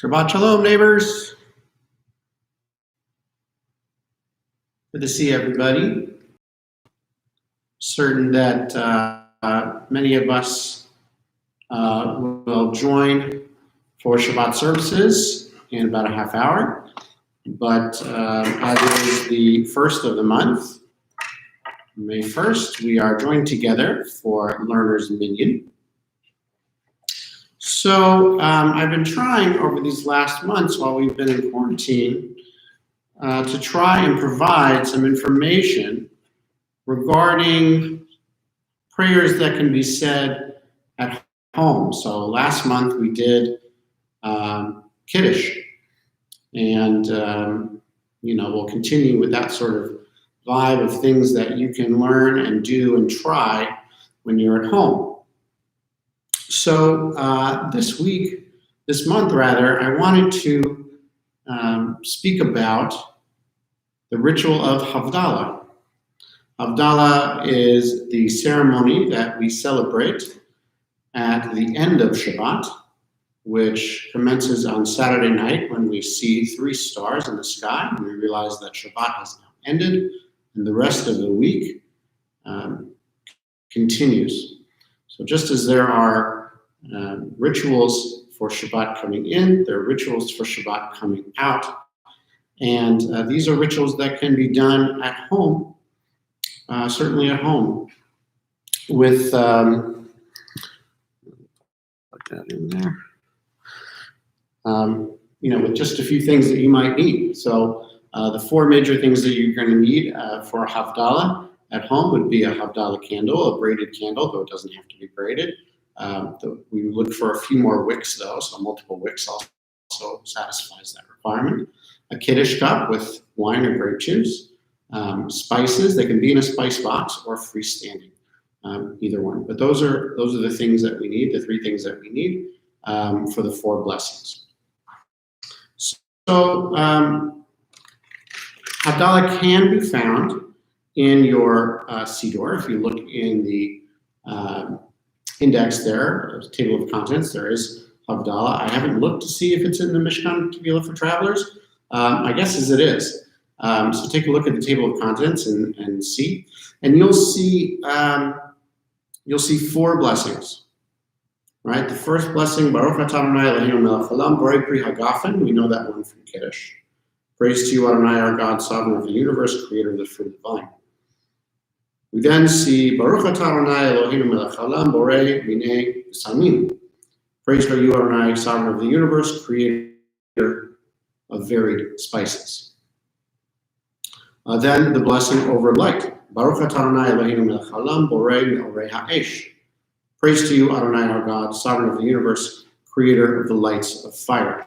Shabbat Shalom, neighbors. Good to see everybody. Certain that many of us will join for Shabbat services in about a half hour. But as it is the first of the month, May 1st, we are joined together for Learners Minyan. So I've been trying over these last months while we've been in quarantine to try and provide some information regarding prayers that can be said at home. So last month we did Kiddush, and we'll continue with that sort of vibe of things that you can learn and do and try when you're at home. So this month, I wanted to speak about the ritual of Havdalah. Havdalah is the ceremony that we celebrate at the end of Shabbat, which commences on Saturday night when we see 3 stars in the sky and we realize that Shabbat has now ended and the rest of the week continues. So just as there are rituals for Shabbat coming in, there are rituals for Shabbat coming out. And these are rituals that can be done at home, certainly at home, with, put that in there, with just a few things that you might need. So the 4 major things that you're going to need for a Havdalah at home would be a Havdalah candle, a braided candle, though it doesn't have to be braided. We look for a few more wicks, though, so multiple wicks also satisfies that requirement. A Kiddush cup with wine or grape juice. Spices, they can be in a spice box or freestanding, either one. But those are the things that we need, the 3 things that we need for the 4 blessings. So Havdalah can be found in your Siddur. If you look in the index there, table of contents, there is Havdalah. I haven't looked to see if it's in the Mishkan Kabbalah for travelers. I guess as it is. So take a look at the table of contents and see, and you'll see 4 blessings. Right, the first blessing, Baruch atah Adonai Eloheinu melech haolam borei pri hagafen. We know that one from Kiddush. Praise to you, Adonai, our God, sovereign of the universe, creator of the fruit of the vine. We then see Baruch atah Adonai Eloheinu melech haolam borei minei samim. Praised are you, Adonai, sovereign of the universe, creator of varied spices. Then the blessing over light. Baruch atah Adonai Eloheinu melech haolam, borei me'orei ha'esh. Praise to you, Adonai, our God, sovereign of the universe, creator of the lights of fire.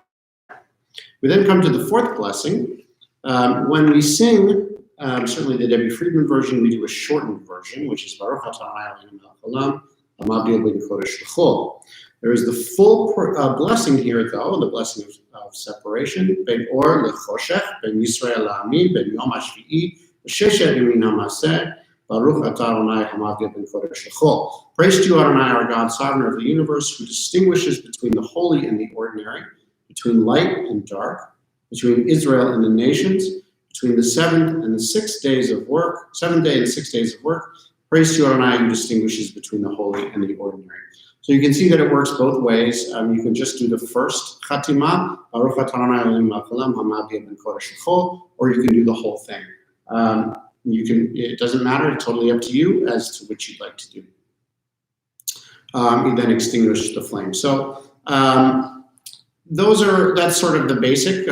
We then come to the fourth blessing. When we sing, certainly the Debbie Friedman version, we do a shortened version, which is Baruch atah Adonai Eloheinu melech haolam, hamavdil ben kodesh l'chol. There is the full blessing here, though, the blessing of separation. Ben or lechoshech, ben Yisrael la'amin, ben yom hashvi'i, v'sheshet yamin ha'maseh, Baruch atah Adonai hamavdil ben kodesh l'chol. Praise to you, Adonai, our God, sovereign of the universe, who distinguishes between the holy and the ordinary, between light and dark, between Israel and the nations, between the seventh day and the 6 days of work. Praise to you, Adonai, who distinguishes between the holy and the ordinary. So you can see that it works both ways. You can just do the first chatima, Baruch atah Adonai Eloheinu melech haolam, hamavdil ben kodesh l'chol, or you can do the whole thing. It doesn't matter. It's totally up to you as to which you'd like to do. You then extinguish the flame. So that's sort of the basic,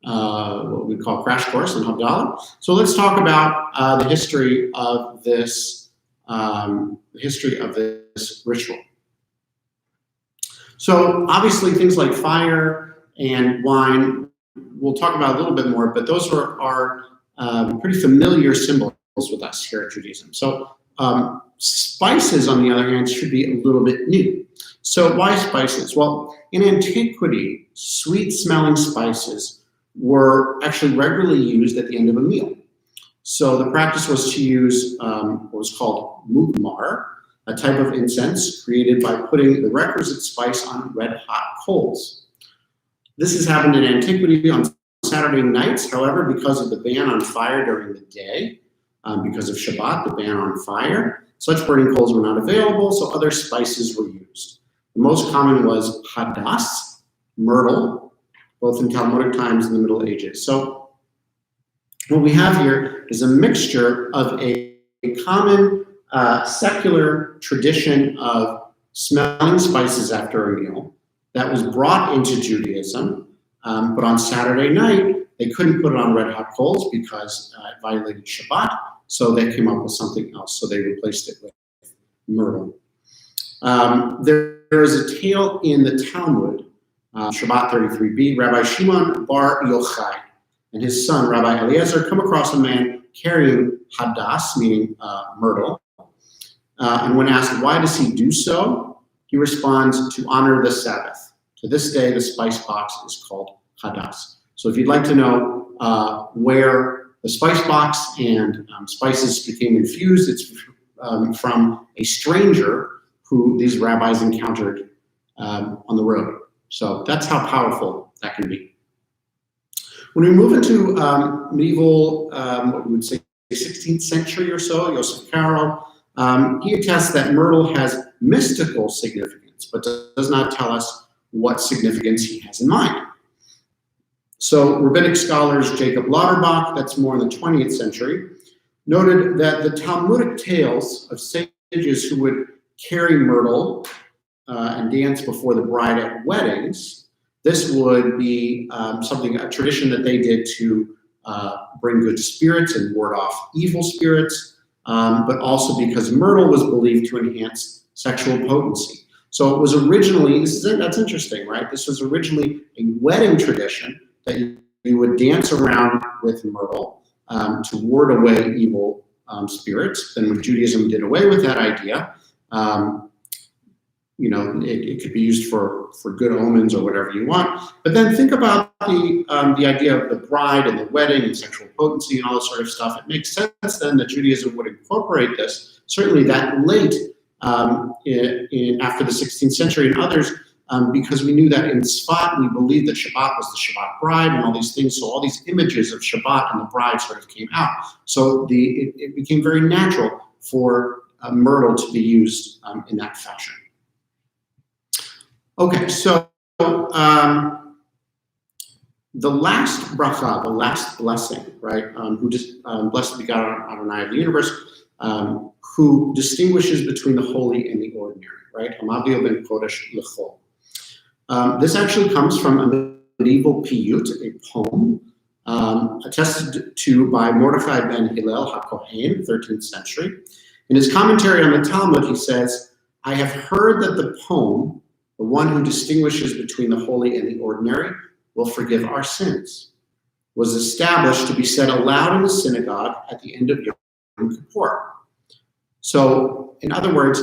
what we call crash course in Havdalah. So let's talk about the history of this ritual. So obviously things like fire and wine, we'll talk about a little bit more, but those are pretty familiar symbols with us here at Judaism. So spices, on the other hand, should be a little bit new. So why spices? Well, in antiquity, sweet-smelling spices were actually regularly used at the end of a meal. So the practice was to use what was called mugmar, a type of incense created by putting the requisite spice on red-hot coals. This has happened in antiquity on Saturday nights. However, because of the ban on fire during the day, because of Shabbat, the ban on fire, such burning coals were not available, so other spices were used. The most common was hadass, myrtle, both in Talmudic times and the Middle Ages. So what we have here is a mixture of a common secular tradition of smelling spices after a meal that was brought into Judaism, but on Saturday night, they couldn't put it on red hot coals because it violated Shabbat, so they came up with something else, so they replaced it with myrtle. There is a tale in the Talmud, Shabbat 33b, Rabbi Shimon bar Yochai and his son, Rabbi Eliezer, come across a man carrying hadass, meaning myrtle. And when asked, why does he do so? He responds, to honor the Sabbath. To this day, the spice box is called hadass. So if you'd like to know where the spice box and spices became infused, it's from a stranger who these rabbis encountered on the road. So that's how powerful that can be. When we move into medieval, what we would say 16th century or so, Yosef Karo, he attests that myrtle has mystical significance, but does not tell us what significance he has in mind. So rabbinic scholars Jacob Lauterbach, that's more in the 20th century, noted that the Talmudic tales of sages who would carry myrtle and dance before the bride at weddings, this would be a tradition that they did to bring good spirits and ward off evil spirits, but also because myrtle was believed to enhance sexual potency. So it was originally, that's interesting, right? This was originally a wedding tradition that you would dance around with myrtle to ward away evil spirits. Then when Judaism did away with that idea, it could be used for good omens or whatever you want. But then think about the idea of the bride and the wedding and sexual potency and all this sort of stuff. It makes sense then that Judaism would incorporate this, certainly that late after the 16th century and others, because we knew that in Tzfat, we believed that Shabbat was the Shabbat bride and all these things. So all these images of Shabbat and the bride sort of came out. So it became very natural for myrtle to be used in that fashion. Okay, so the last bracha, the last blessing, right? Who just blessed be God, Adonai of the universe. who distinguishes between the holy and the ordinary, right? Hamavdil ben Kodesh l'chol. This actually comes from a medieval piyut, a poem, attested to by Mordechai ben Hillel HaKohen, 13th century. In his commentary on the Talmud, he says, I have heard that the poem, the one who distinguishes between the holy and the ordinary, will forgive our sins, was established to be said aloud in the synagogue at the end of Yom Kippur. So, in other words,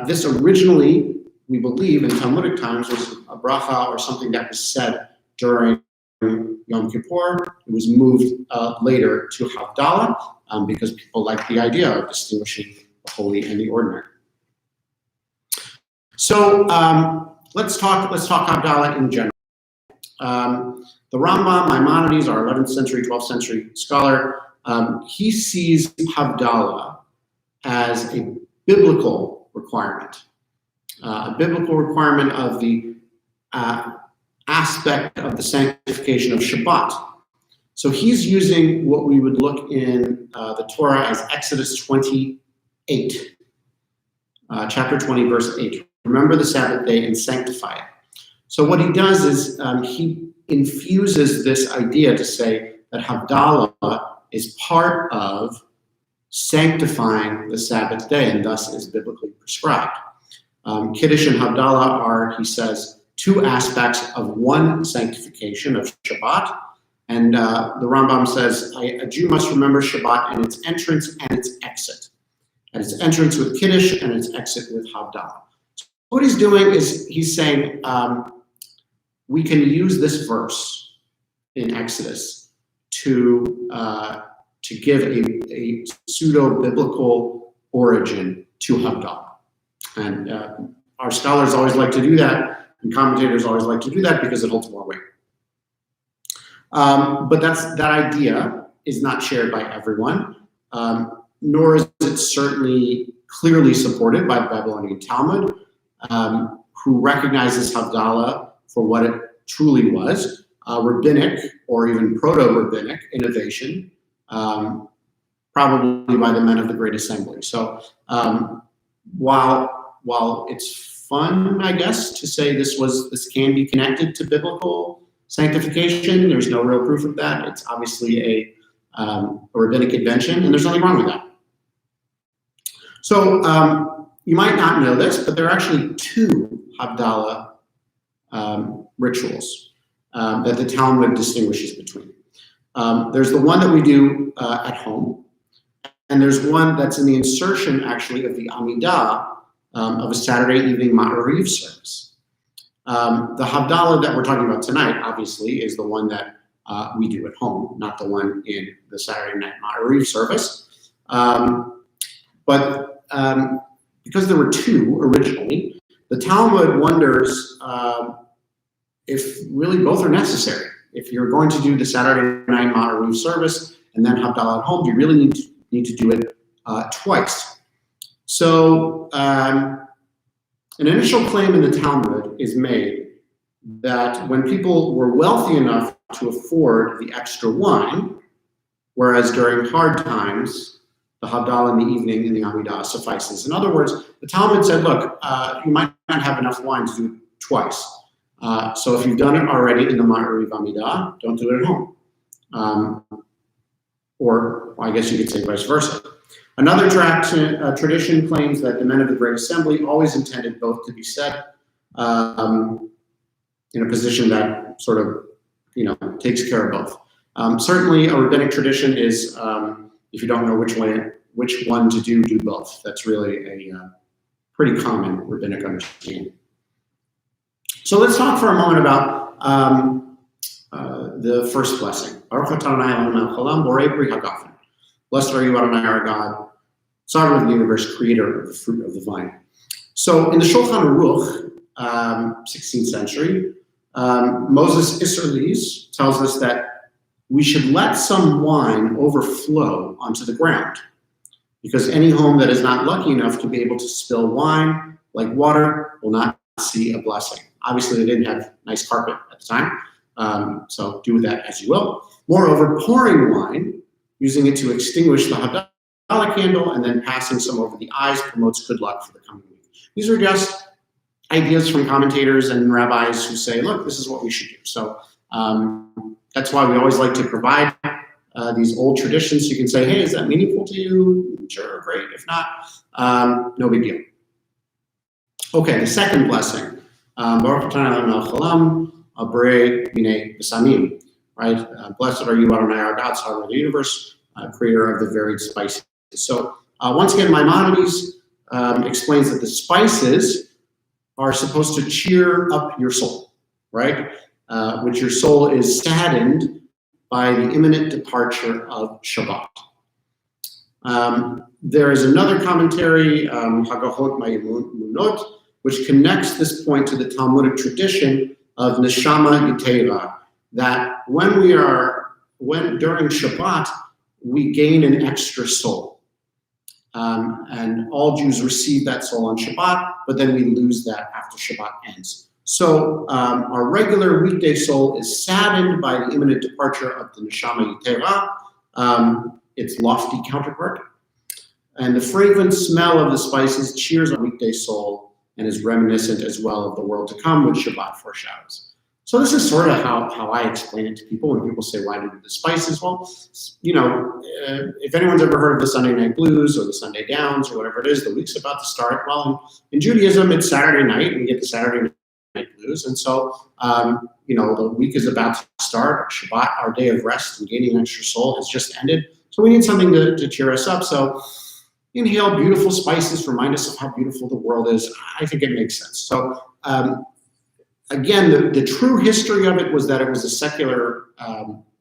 this originally, we believe in Talmudic times, was a bracha or something that was said during Yom Kippur. It was moved later to Havdalah because people like the idea of distinguishing the holy and the ordinary. So let's talk Havdalah in general. The Rambam, Maimonides, our 11th century, 12th century scholar, he sees Havdalah as a biblical requirement. A biblical requirement of the aspect of the sanctification of Shabbat. So he's using what we would look in the Torah as Exodus 28, chapter 20, verse 8. Remember the Sabbath day and sanctify it. So what he does is he infuses this idea to say that Havdalah is part of sanctifying the Sabbath day and thus is biblically prescribed. Kiddush and Havdalah are, he says, two aspects of one sanctification of Shabbat. And the Rambam says, a Jew must remember Shabbat and its entrance and its exit. And its entrance with Kiddush and its exit with Havdalah. So what he's doing is he's saying, we can use this verse in Exodus to give a pseudo-biblical origin to Havdalah. And our scholars always like to do that, and commentators always like to do that because it holds more weight. But that idea is not shared by everyone, nor is it certainly clearly supported by the Babylonian Talmud, who recognizes Havdalah for what it truly was, rabbinic or even proto-rabbinic innovation, probably by the men of the Great Assembly. So while it's fun, I guess, to say this can be connected to biblical sanctification, there's no real proof of that. It's obviously a rabbinic invention, and there's nothing wrong with that. So you might not know this, but there are actually two Havdalah rituals that the Talmud distinguishes between. There's the one that we do at home, and there's one that's in the insertion, actually, of the Amidah of a Saturday evening Ma'ariv service. The Havdalah that we're talking about tonight, obviously, is the one that we do at home, not the one in the Saturday night Ma'ariv service. But because there were two originally, the Talmud wonders if really both are necessary. If you're going to do the Saturday night Ma'ariv service and then Havdalah at home, you really need to do it twice. So an initial claim in the Talmud is made that when people were wealthy enough to afford the extra wine, whereas during hard times, the Havdalah in the evening and the Amidah suffices. In other words, the Talmud said, look, you might not have enough wine to do it twice. So if you've done it already in the Ma'ariv Amidah, don't do it at home. Or I guess you could say vice versa. Another tradition claims that the men of the Great Assembly always intended both to be said in a position that sort of, takes care of both. Certainly a rabbinic tradition is, if you don't know which one to do both. That's really a pretty common rabbinic understanding. So let's talk for a moment about the first blessing. Baruch atah Adonai Eloheinu melech haolam, borei pri hagafen. Blessed are you, Adonai, our God, sovereign of the universe, creator of the fruit of the vine. So in the Shulchan Aruch, 16th century, Moses Isserles tells us that we should let some wine overflow onto the ground, because any home that is not lucky enough to be able to spill wine like water will not see a blessing. Obviously, they didn't have nice carpet at the time, so do with that as you will. Moreover, pouring wine, using it to extinguish the Havdalah, Havdalah candle, and then passing some over the eyes promotes good luck for the coming week. These are just ideas from commentators and rabbis who say, look, this is what we should do. So that's why we always like to provide these old traditions. You can say, hey, is that meaningful to you? Sure, great. If not, no big deal. Okay, the second blessing. Baruch atah Adonai Chalam, Abrei Minei B'samim. Right? Blessed are you, Adonai, our God, sovereign of the universe, creator of the varied spices. So once again, Maimonides explains that the spices are supposed to cheer up your soul, right? Which your soul is saddened by the imminent departure of Shabbat. There is another commentary, Hagahot Ma'imunot, which connects this point to the Talmudic tradition of Neshama Yiteva, that during Shabbat, we gain an extra soul. And all Jews receive that soul on Shabbat, but then we lose that after Shabbat ends. So our regular weekday soul is saddened by the imminent departure of the Neshama Yiteva, its lofty counterpart. And the fragrant smell of the spices cheers our weekday soul and is reminiscent as well of the world to come, which Shabbat foreshadows. So this is sort of how I explain it to people when people say, why do we do the spices? Well, you know, if anyone's ever heard of the Sunday night blues or the Sunday downs or whatever it is, the week's about to start. Well, in Judaism, it's Saturday night, and we get the Saturday night blues. And so, you know, the week is about to start. Shabbat, our day of rest and gaining extra soul, has just ended. So we need something to cheer us up. So inhale beautiful spices, remind us of how beautiful the world is. I think it makes sense. So, again, the true history of it was that it was a secular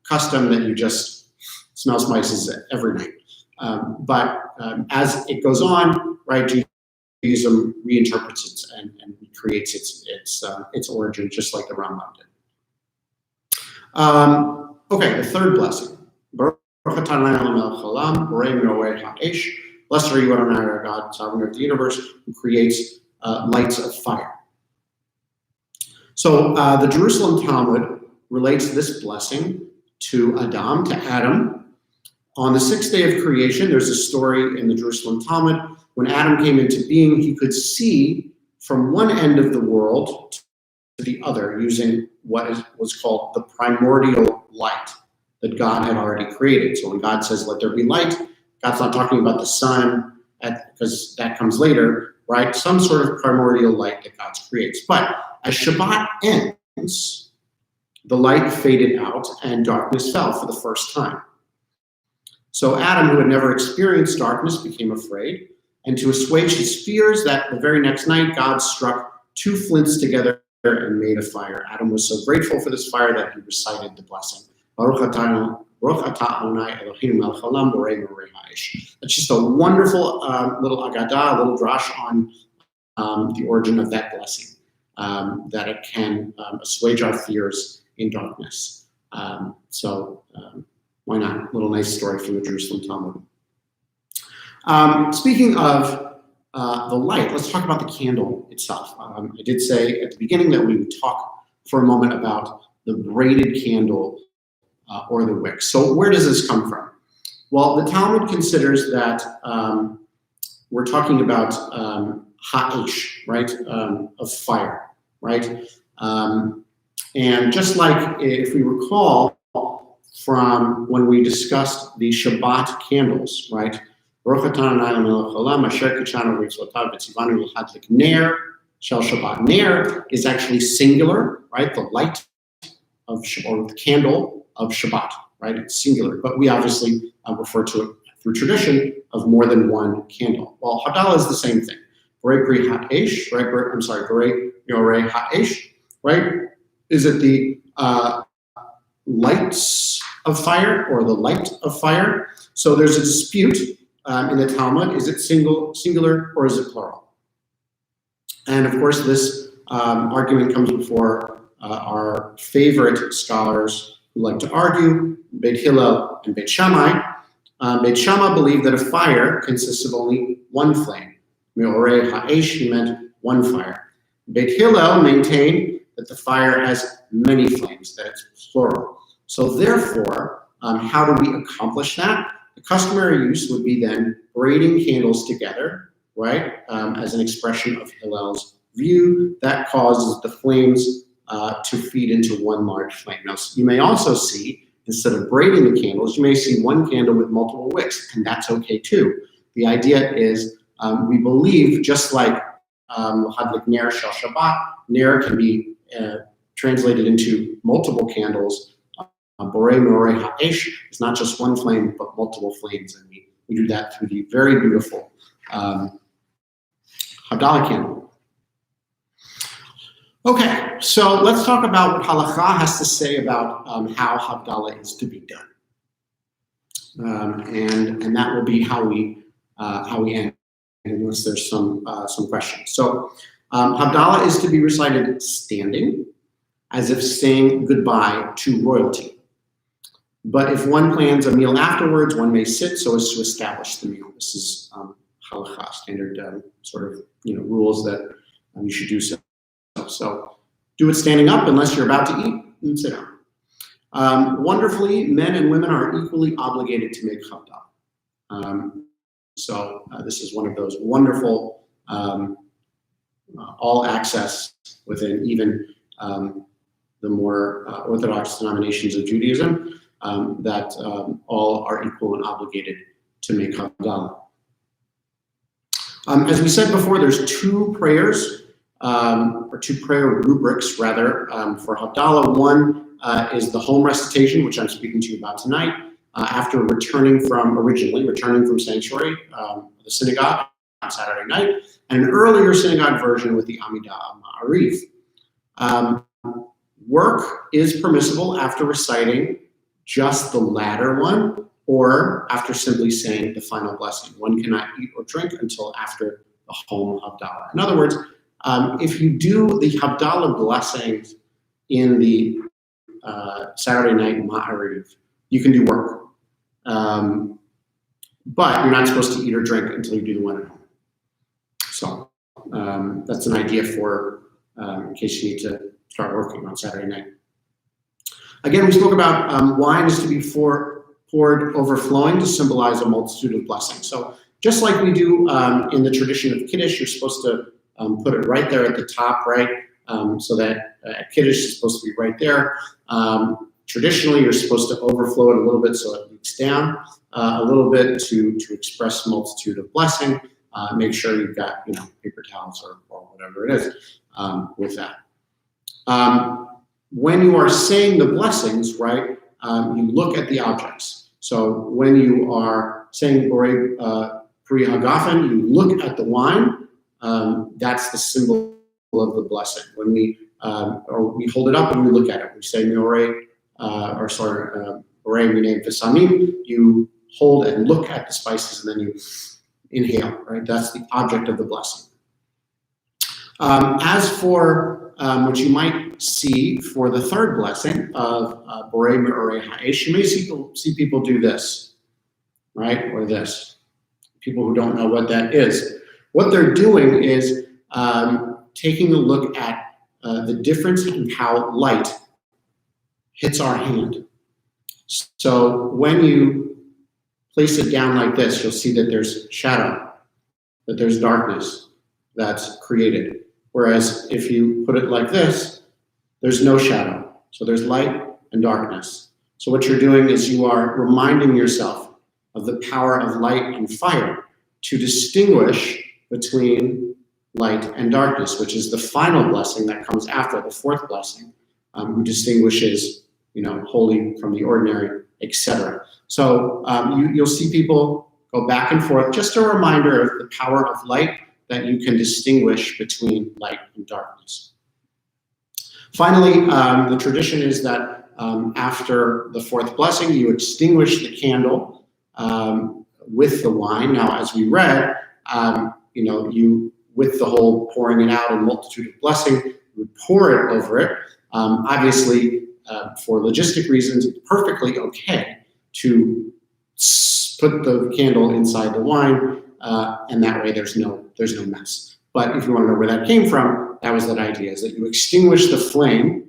custom that you just smell spices every night. But as it goes on, right, Judaism reinterprets it and recreates its origin, just like the Rambam did. Okay, the third blessing. Blessed are you, Adonai, our God, sovereign of the universe, who creates lights of fire. So the Jerusalem Talmud relates this blessing to Adam. On the sixth day of creation, there's a story in the Jerusalem Talmud. When Adam came into being, he could see from one end of the world to the other using what was called the primordial light that God had already created. So when God says, let there be light, God's not talking about the sun, because that comes later, right? Some sort of primordial light that God creates. But as Shabbat ends, the light faded out and darkness fell for the first time. So Adam, who had never experienced darkness, became afraid. And to assuage his fears, that the very next night, God struck two flints together and made a fire. Adam was so grateful for this fire that he recited the blessing. Baruch atah Adonai Eloheinu melech haolam borei merei ha'esh. That's just a wonderful little agadah, a little drash on the origin of that blessing. That it can assuage our fears in darkness. So why not? A little nice story from the Jerusalem Talmud. Speaking of the light, let's talk about the candle itself. I did say at the beginning that we would talk for a moment about the braided candle or the wick. So where does this come from? Well, the Talmud considers that we're talking about ha'esh, right, of fire, right? And just like if we recall from when we discussed the Shabbat candles, right? Baruch atah Adonai melech haolam asher kitshanu v'mitzvotav v'tzivanu l'hadlik ner shel Shabbat. Ner is actually singular, right? The light of or the candle of Shabbat, right? It's singular, but we obviously refer to it through tradition of more than one candle. Well, Havdalah is the same thing. Borei pri ha'esh, right? Borei yorei ha'esh, right? Is it the lights of fire or the light of fire? So there's a dispute in the Talmud. Is it singular or is it plural? And of course, this argument comes before our favorite scholars who like to argue, Beit Hillel and Beit Shammai. Beit Shammai believed that a fire consists of only one flame. Me'orei ha'esh, he meant one fire. Beit Hillel maintained that the fire has many flames, that it's plural. So therefore, how do we accomplish that? The customary use would be then braiding candles together, right, as an expression of Hillel's view that causes the flames to feed into one large flame. Now, you may also see, instead of braiding the candles, you may see one candle with multiple wicks, and that's okay too. The idea is we believe, just like Hadlik Ner Shel Shabbat, Ner can be translated into multiple candles. Borei Meorei Ha'esh is not just one flame, but multiple flames, and we do that through the very beautiful Havdalah candle. Okay, so let's talk about what Halakha has to say about how Havdalah is to be done, and that will be how we end, unless there's some questions. So Havdalah is to be recited standing, as if saying goodbye to royalty. But if one plans a meal afterwards, one may sit so as to establish the meal. This is Halakha, standard sort of rules that you should do so. So do it standing up unless you're about to eat, and sit down. Wonderfully, men and women are equally obligated to make Havdalah. So this is one of those wonderful all access within even the more orthodox denominations of Judaism that all are equal and obligated to make Havdalah. As we said before, there's two prayers, or two prayer rubrics rather, for Havdalah. One is the home recitation, which I'm speaking to you about tonight, after returning from sanctuary, the synagogue on Saturday night, and an earlier synagogue version with the Amidah Ma'ariv. Work is permissible after reciting just the latter one, or after simply saying the final blessing. One cannot eat or drink until after the home Havdalah. In other words, if you do the Havdalah blessings in the Saturday night Ma'ariv, you can do work. But you're not supposed to eat or drink until you do the one at home. So that's an idea for in case you need to start working on Saturday night. Again, we spoke about wine is to be poured overflowing to symbolize a multitude of blessings. So just like we do in the tradition of Kiddush, you're supposed to put it right there at the top, right? So that Kiddush is supposed to be right there. Traditionally, you're supposed to overflow it a little bit so it leaks down a little bit to express multitude of blessing. Make sure you've got paper towels or whatever it is with that. When you are saying the blessings, right, you look at the objects. So when you are saying Borei Pri Hagafen, you look at the wine. That's the symbol of the blessing. When we hold it up and we look at it, we say Borei Minyan Fisamim. You hold and look at the spices, and then you inhale. Right, that's the object of the blessing. As for what you might see for the third blessing of Borei Meorei Ha'esh, you may see people do this, right, or this. People who don't know what that is. What they're doing is taking a look at the difference in how light hits our hand. So when you place it down like this, you'll see that there's shadow, that there's darkness that's created. Whereas if you put it like this, there's no shadow. So there's light and darkness. So what you're doing is you are reminding yourself of the power of light and fire to distinguish between light and darkness, which is the final blessing that comes after the fourth blessing, who distinguishes, holy from the ordinary, etc. So you'll see people go back and forth, just a reminder of the power of light, that you can distinguish between light and darkness. Finally, the tradition is that after the fourth blessing, you extinguish the candle with the wine. Now, as we read, you, with the whole pouring it out and multitude of blessing, you would pour it over it. Obviously, for logistic reasons, it's perfectly okay to put the candle inside the wine, and that way there's no mess. But if you want to know where that came from, that was that idea, is that you extinguish the flame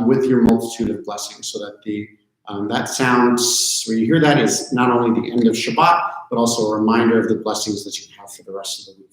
with your multitude of blessings, so that the That sounds, when you hear that, is not only the end of Shabbat, but also a reminder of the blessings that you have for the rest of the week.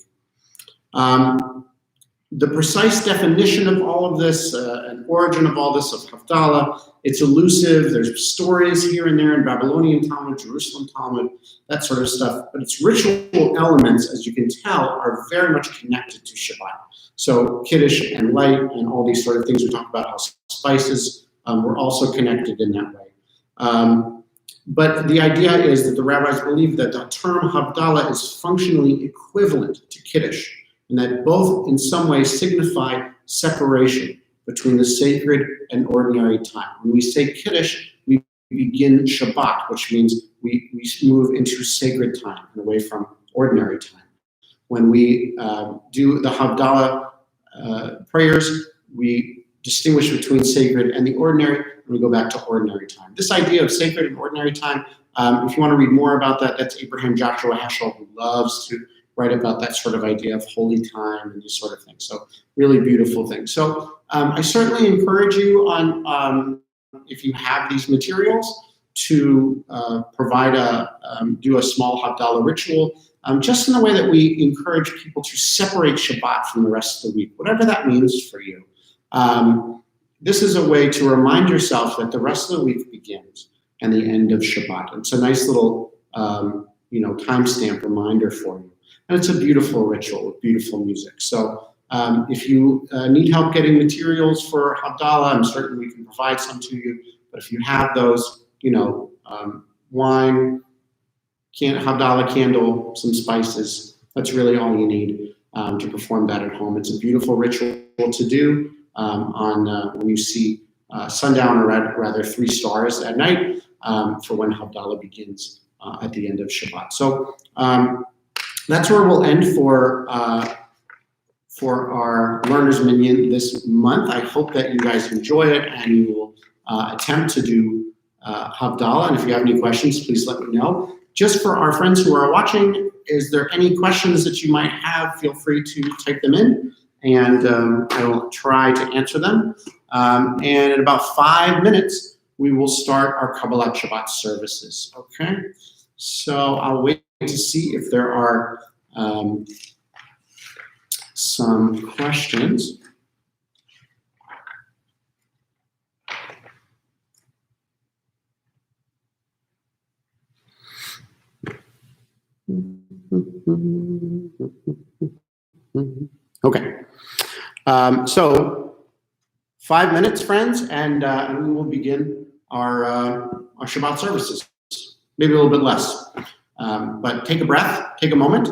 The precise definition of all of this, and origin of all this, of Havdalah, it's elusive. There's stories here and there in Babylonian Talmud, Jerusalem Talmud, that sort of stuff. But its ritual elements, as you can tell, are very much connected to Shabbat. So Kiddush and light and all these sort of things. We talked about how spices were also connected in that way. But the idea is that the rabbis believe that the term Havdalah is functionally equivalent to Kiddush, and that both in some way signify separation between the sacred and ordinary time. When we say Kiddush, we begin Shabbat, which means we move into sacred time and away from ordinary time. When we do the Havdalah prayers, we distinguish between sacred and the ordinary, and we go back to ordinary time. This idea of sacred and ordinary time, if you want to read more about that, that's Abraham Joshua Heschel, who loves to write about that sort of idea of holy time and this sort of thing. So really beautiful thing. So I certainly encourage you on, if you have these materials, to provide do a small Havdalah ritual, just in the way that we encourage people to separate Shabbat from the rest of the week, whatever that means for you. This is a way to remind yourself that the rest of the week begins and the end of Shabbat. It's a nice little, timestamp reminder for you. And it's a beautiful ritual with beautiful music. So if you need help getting materials for Havdalah, I'm certain we can provide some to you. But if you have those, wine, Havdalah candle, some spices, that's really all you need to perform that at home. It's a beautiful ritual to do when you see sundown, or rather 3 stars at night, for when Havdalah begins at the end of Shabbat. So that's where we'll end for our Learner's Minyan this month. I hope that you guys enjoy it and you will attempt to do Havdalah. And if you have any questions, please let me know. Just for our friends who are watching, is there any questions that you might have? Feel free to type them in, and I will try to answer them. And in about 5 minutes, we will start our Kabbalat Shabbat services. Okay? So I'll wait to see if there are some questions. Okay. So 5 minutes, friends, and we will begin our Shabbat services. Maybe a little bit less. But take a breath, take a moment,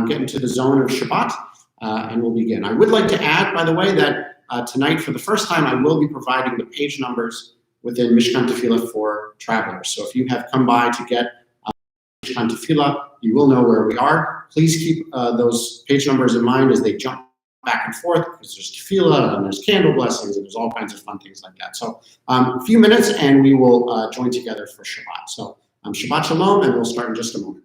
get into the zone of Shabbat, and we'll begin. I would like to add, by the way, that tonight, for the first time, I will be providing the page numbers within Mishkan Tefillah for travelers. So if you have come by to get Mishkan Tefillah, you will know where we are. Please keep those page numbers in mind as they jump back and forth, because there's Tefillah and there's candle blessings and there's all kinds of fun things like that. So a few minutes and we will join together for Shabbat. So Shabbat Shalom, and we'll start in just a moment.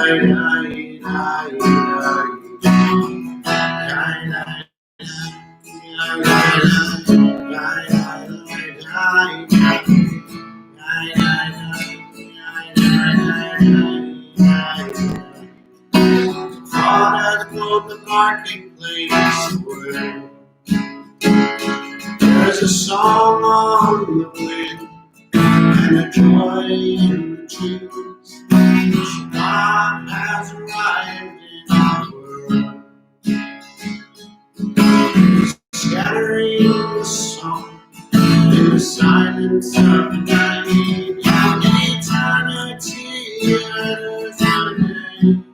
The marketplace where there's a song on the wind and a joy in the tunes. Shabbat has arrived in the world, scattering the song in the silence of the night, and eternity is our name.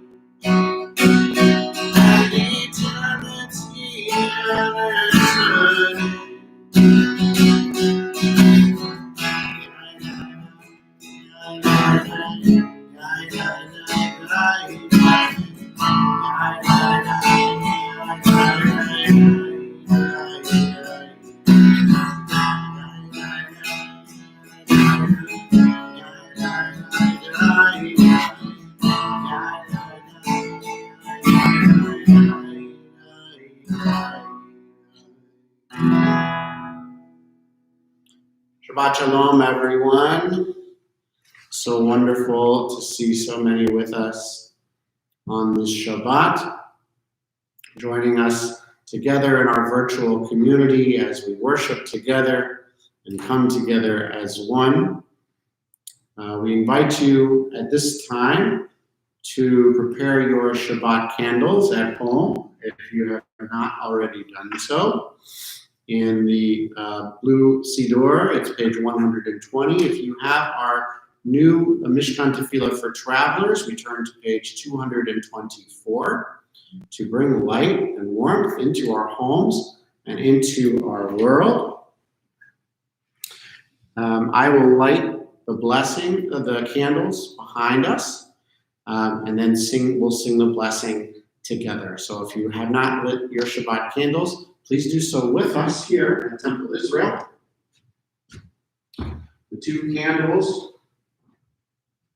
Shabbat Shalom, everyone. So wonderful to see so many with us on this Shabbat, joining us together in our virtual community as we worship together and come together as one. We invite you at this time to prepare your Shabbat candles at home if you have not already done so. In the blue Siddur, it's page 120. If you have our new Mishkan Tefillah for Travelers, we turn to page 224 to bring light and warmth into our homes and into our world. I will light the blessing of the candles behind us, and then we'll sing the blessing together. So if you have not lit your Shabbat candles, please do so with us here at Temple Israel. The two candles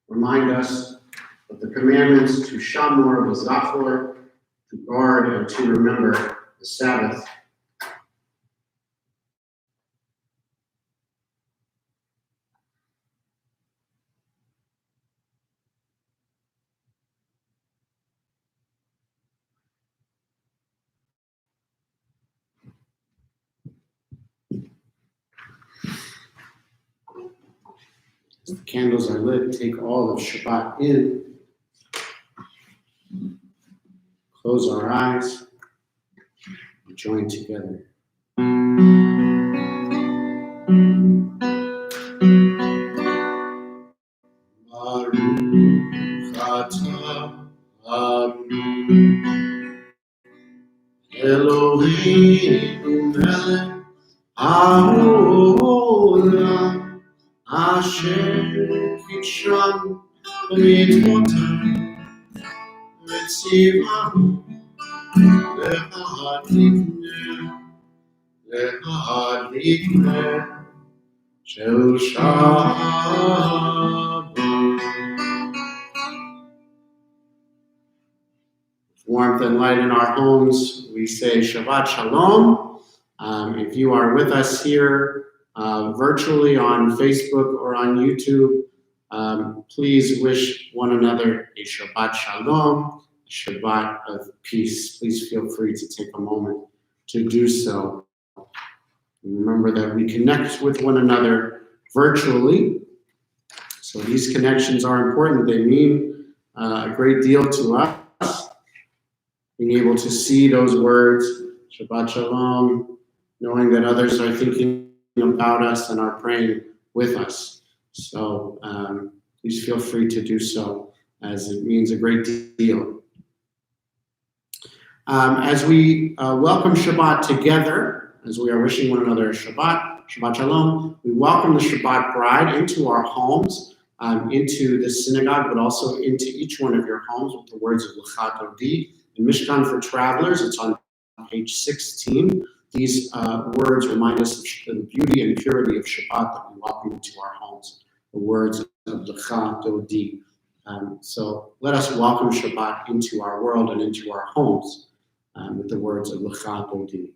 remind us of the commandments to shamor v'zachor, to guard and to remember the Sabbath. As the candles are lit, take all of Shabbat in. Close our eyes and join together. Baruch atah Adonai Eloheinu melech haolam asher kitshanu b'mitzvotav v'tzivanu להדליק של שבת. Warmth and light in our homes, we say Shabbat Shalom. If you are with us here virtually on Facebook or on YouTube, please wish one another a Shabbat Shalom, a Shabbat of peace. Please feel free to take a moment to do so. Remember that we connect with one another virtually, so these connections are important. They mean a great deal to us. Being able to see those words, Shabbat Shalom, knowing that others are thinking about us and are praying with us. So please feel free to do so, as it means a great deal. As we welcome Shabbat together, as we are wishing one another a Shabbat Shalom, we welcome the Shabbat bride into our homes, into the synagogue, but also into each one of your homes with the words of L'cha Dodi. In Mishkan for Travelers, it's on page 16. These words remind us of the beauty and purity of Shabbat that we welcome into our homes. The words of L'cha Dodi. So let us welcome Shabbat into our world and into our homes with the words of L'cha Bodhi.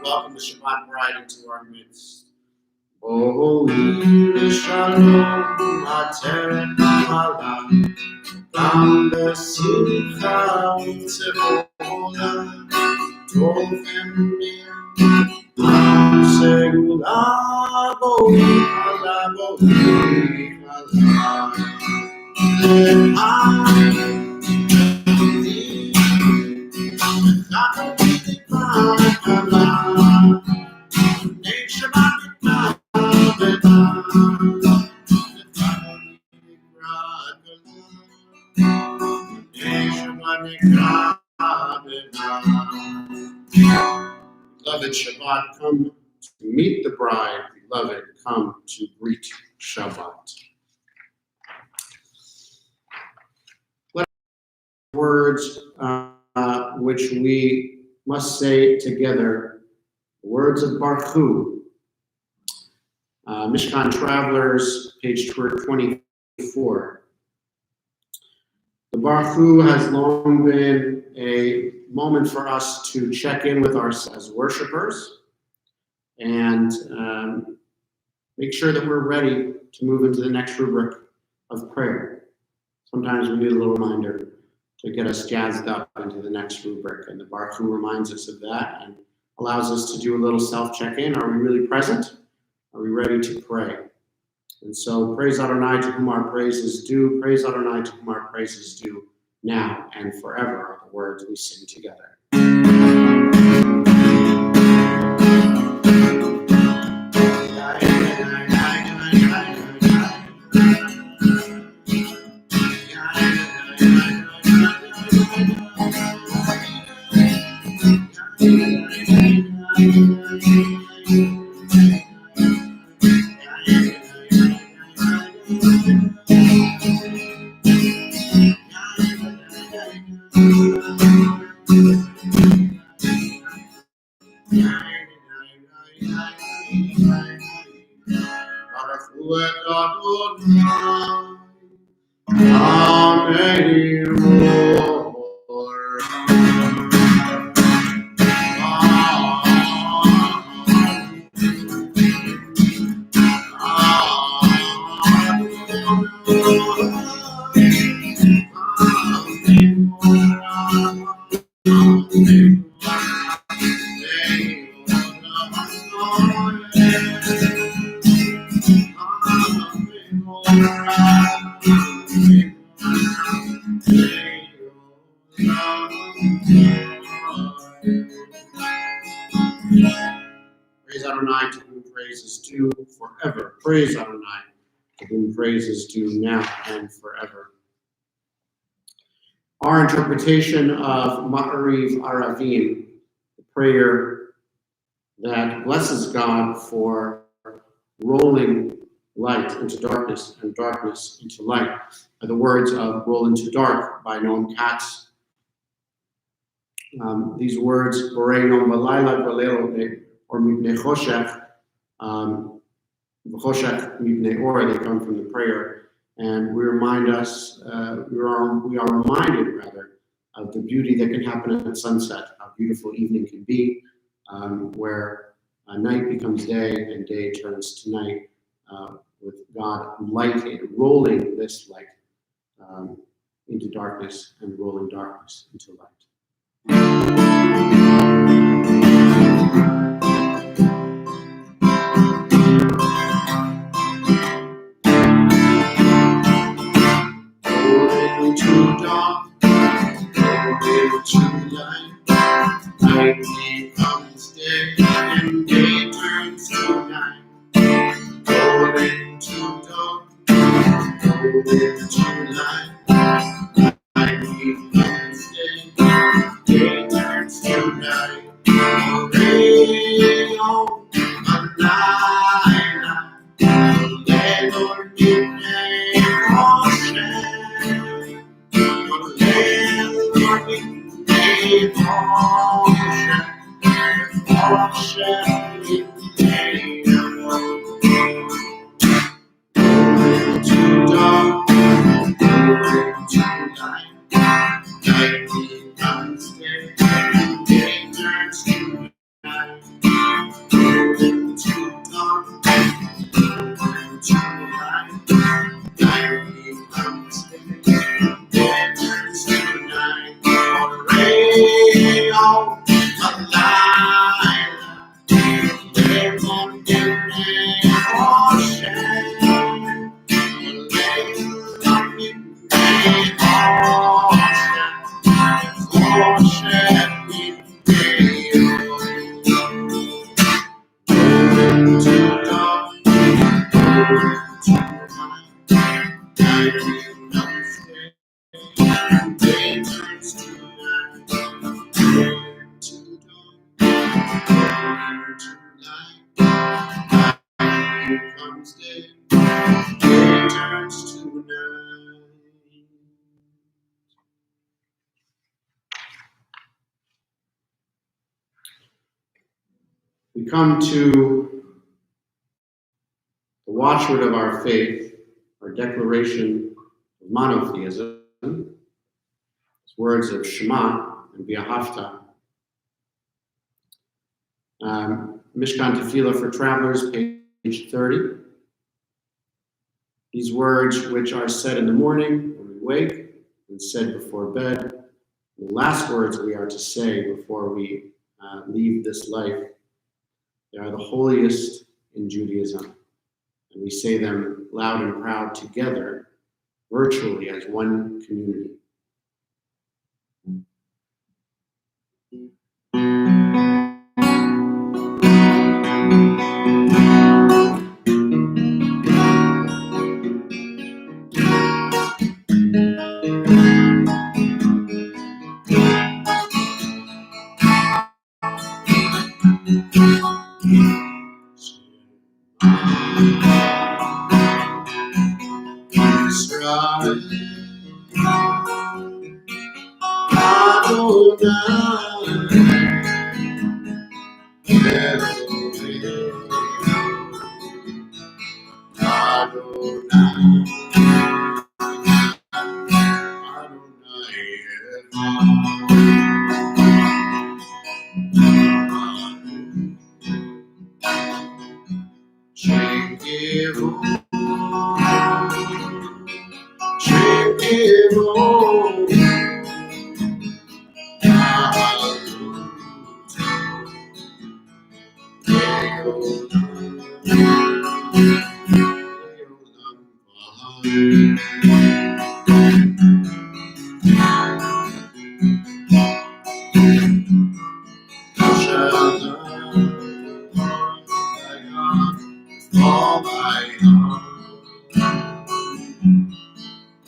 Welcome the Shabbat bride into our midst. Oh, Shalom, Ater Malam, Lam Besimcha Utzevona, Tovim Lam Segula, Boi Hala, Boi Beloved Shabbat, come to meet the bride. Beloved, come to greet Shabbat. Let words which we must say together, words of Baruch Hu. Mishkan Travelers, page 24. The Baruch Hu has long been a moment for us to check in with ourselves as worshipers and make sure that we're ready to move into the next rubric of prayer. Sometimes we need a little reminder to get us jazzed up into the next rubric, and the Baruch Hu reminds us of that and allows us to do a little self-check-in. Are we really present? Are we ready to pray? And so, praise Adonai, to whom our praise is due. Praise Adonai, to whom our praise is due, now and forever, are the words we sing together. Praise Adonai, to whom praise is due forever. Praise Adonai, to whom praise is due now and forever. Our interpretation of Ma'ariv Aravim, the prayer that blesses God for rolling light into darkness and darkness into light, are the words of Roll into Dark by Noam Katz. These words, Borei Nom V'Laila V'Leil or Mibnei Choshech, V'Choshech Mibnei Or, they come from the prayer, and we remind us, we are reminded rather of the beauty that can happen at sunset, how beautiful evening can be, where night becomes day and day turns to night, with God lighting, rolling this light into darkness and rolling darkness into light. Rolling to dawn, rolling to light, night becomes day and day turns to night. Rolling to dawn, rolling to light, night becomes day, day turns to night. Rolling on a night, let Lord give me caution. Let Lord give me caution. Caution give me to dark, to light, night becomes day, day turns to night. To dark, to light, night becomes day, day turns to night. Ray on the light, let on give me caution. We come to the watchword of our faith, our declaration of monotheism, words of Shema and V'ahavta. Mishkan Tefillah for Travelers, page 30. These words, which are said in the morning when we wake and said before bed, the last words we are to say before we leave this life, they are the holiest in Judaism. And we say them loud and proud together, virtually as one community.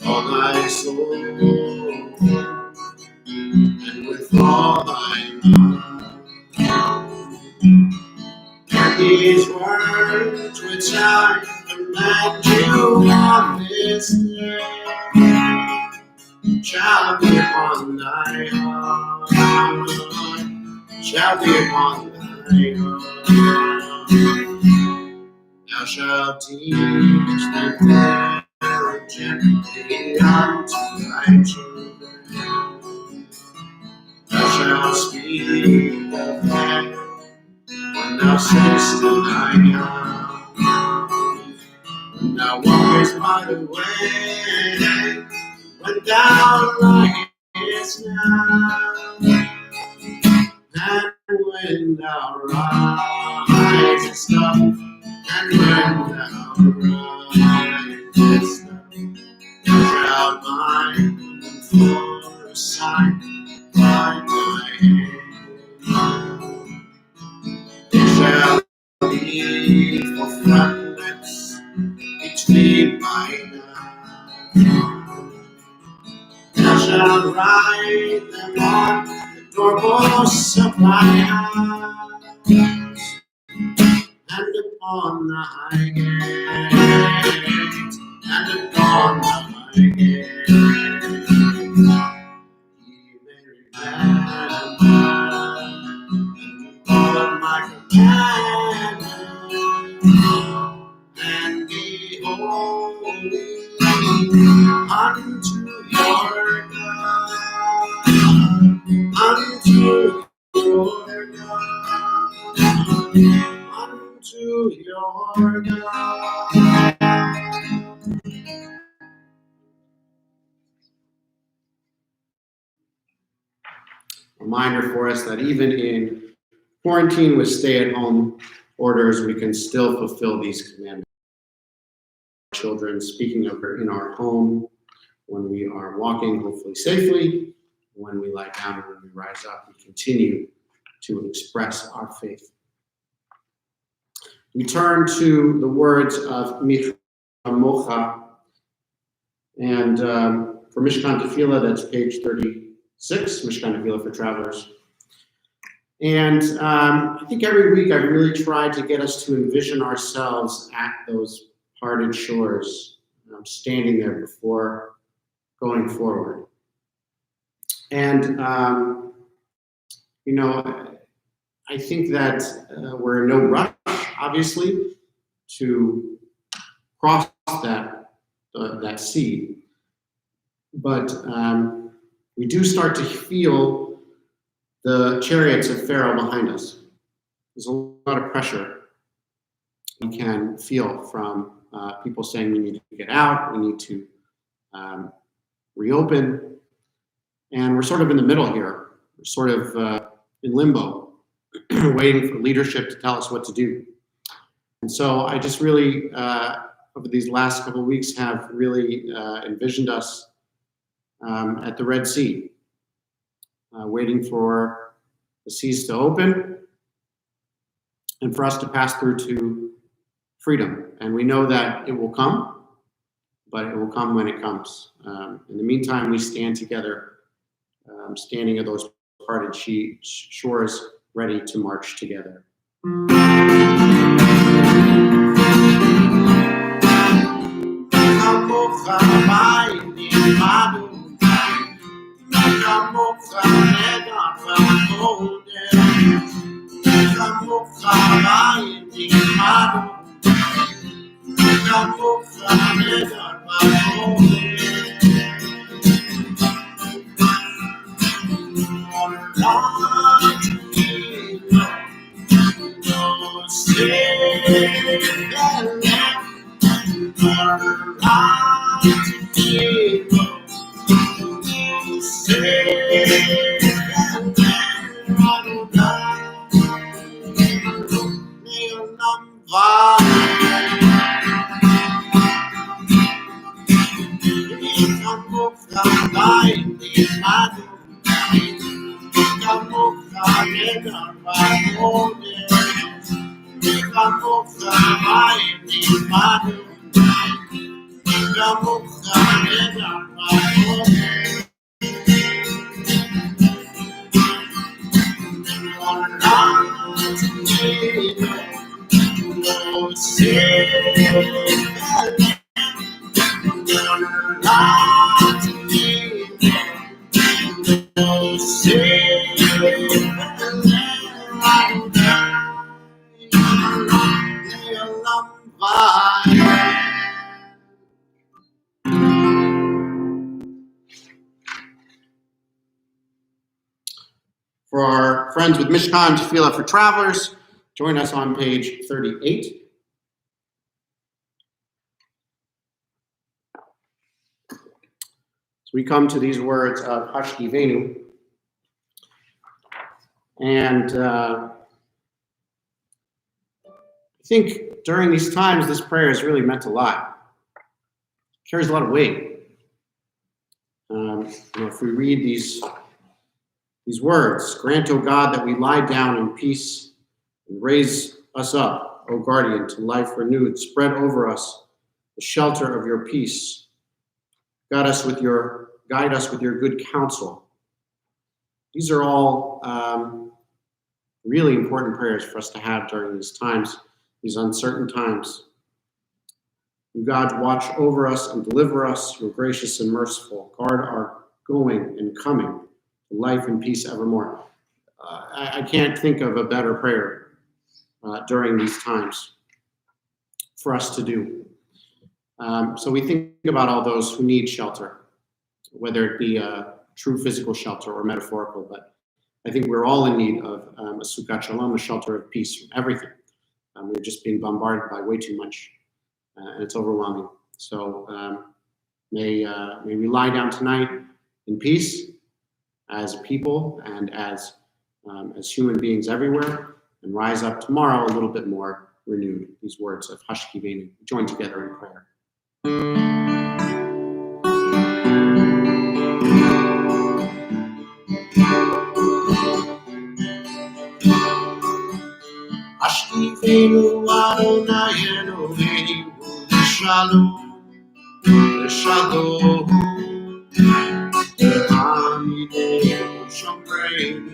All thy soul, and with all thy mind. And these words which I command you on this day shall be upon thy heart, shall be upon thy heart. Thou shalt teach them diligently unto thy children. Thou shalt speak of them when thou sittest in thine house, when thou walkest by the way, when thou liest down, and when thou risest up, and when thou risest up, thou shalt bind them for a sign by thy hand. They shall be for frontlets between thine eyes. Thou shalt write them on the doorposts of thine house, and upon thy gates, and upon thy gates. Ye may remember all of my commandments, and be holy unto your God, unto your God, unto your God. Reminder for us that even in quarantine with stay-at-home orders, we can still fulfill these commandments. Children, speaking of her in our home, when we are walking, hopefully safely, when we lie down and when we rise up, we continue to express our faith. We turn to the words of Micha Mocha, and for Mishkan Tefillah, that's page 36, Mishkan Tefillah for travelers. And I think every week I've really tried to get us to envision ourselves at those parted shores, standing there before going forward. And, I think that we're in no rush, obviously, to cross that sea. But we do start to feel the chariots of Pharaoh behind us. There's a lot of pressure we can feel from people saying we need to get out, we need to reopen. And we're sort of in the middle here. We're sort of in limbo, waiting for leadership to tell us what to do. And so I just really, over these last couple of weeks, have really envisioned us at the Red Sea, waiting for the seas to open and for us to pass through to freedom. And we know that it will come, but it will come when it comes. In the meantime, we stand together, standing at those parted shores, ready to march together. For our friends with Mishkan Tefillah for Travelers, join us on page 38. So we come to these words of Hashkivenu, and I think during these times, this prayer is really meant a lot. It carries a lot of weight. If we read these words, grant, O God, that we lie down in peace and raise us up, O guardian, to life renewed. Spread over us the shelter of your peace. Guide us with your good counsel. These are all really important prayers for us to have during these times, these uncertain times. God, watch over us and deliver us. You're gracious and merciful. Guard our going and coming, life and peace evermore. I can't think of a better prayer during these times for us to do. So we think about all those who need shelter, whether it be a true physical shelter or metaphorical, but I think we're all in need of a Sukkot Shalom, a shelter of peace from everything. We're just being bombarded by way too much, and it's overwhelming. So may we lie down tonight in peace as a people and as human beings everywhere, and rise up tomorrow a little bit more renewed. These words of Hashkivenu, join together in prayer. Hashkivenu Adonai Eloheinu Shalom, Shalom. Amidei Shomreinu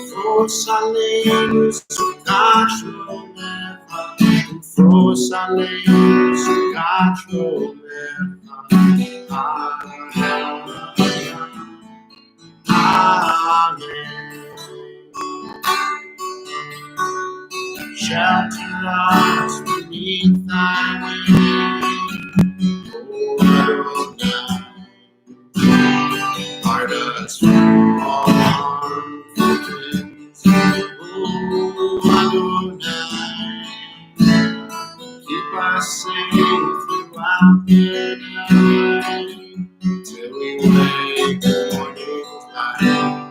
Fros aleinu Sukkot Shlomecha, Fros aleinu Sukkot Shlomecha. Amen. Shelter us beneath thy wings, O Adonai. Guard us from all harmful things, O Adonai. Keep us safe throughout the night, till we wake the morning light.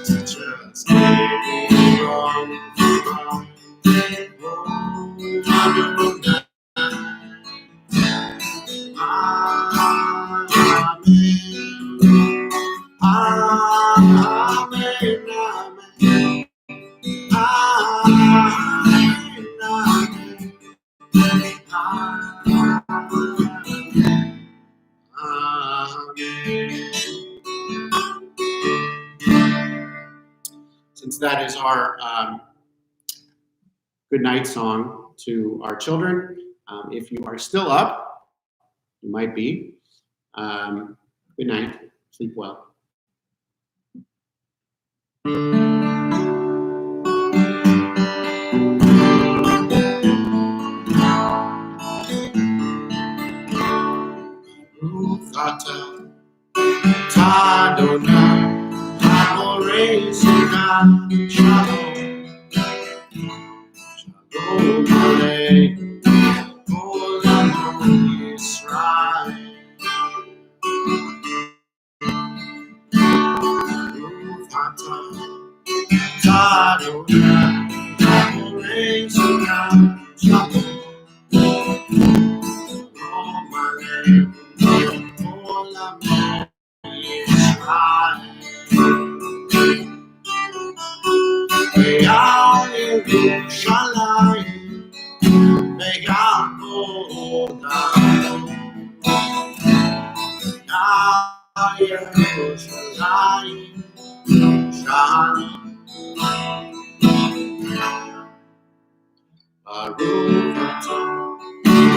Teach us daily wrong from wrong, O Adonai. Since that is our good night song to our children, if you are still up, you might be. Good night. Sleep well. Tadonai, Amorei Sukkot Shalom, Shalom Aleinu, Olam Yisrael. Tadonai, Amorei Sukkot Shalom, Shalom Aleinu, Olam וים ירושלים ויעבודה ירושלים שאני ברוך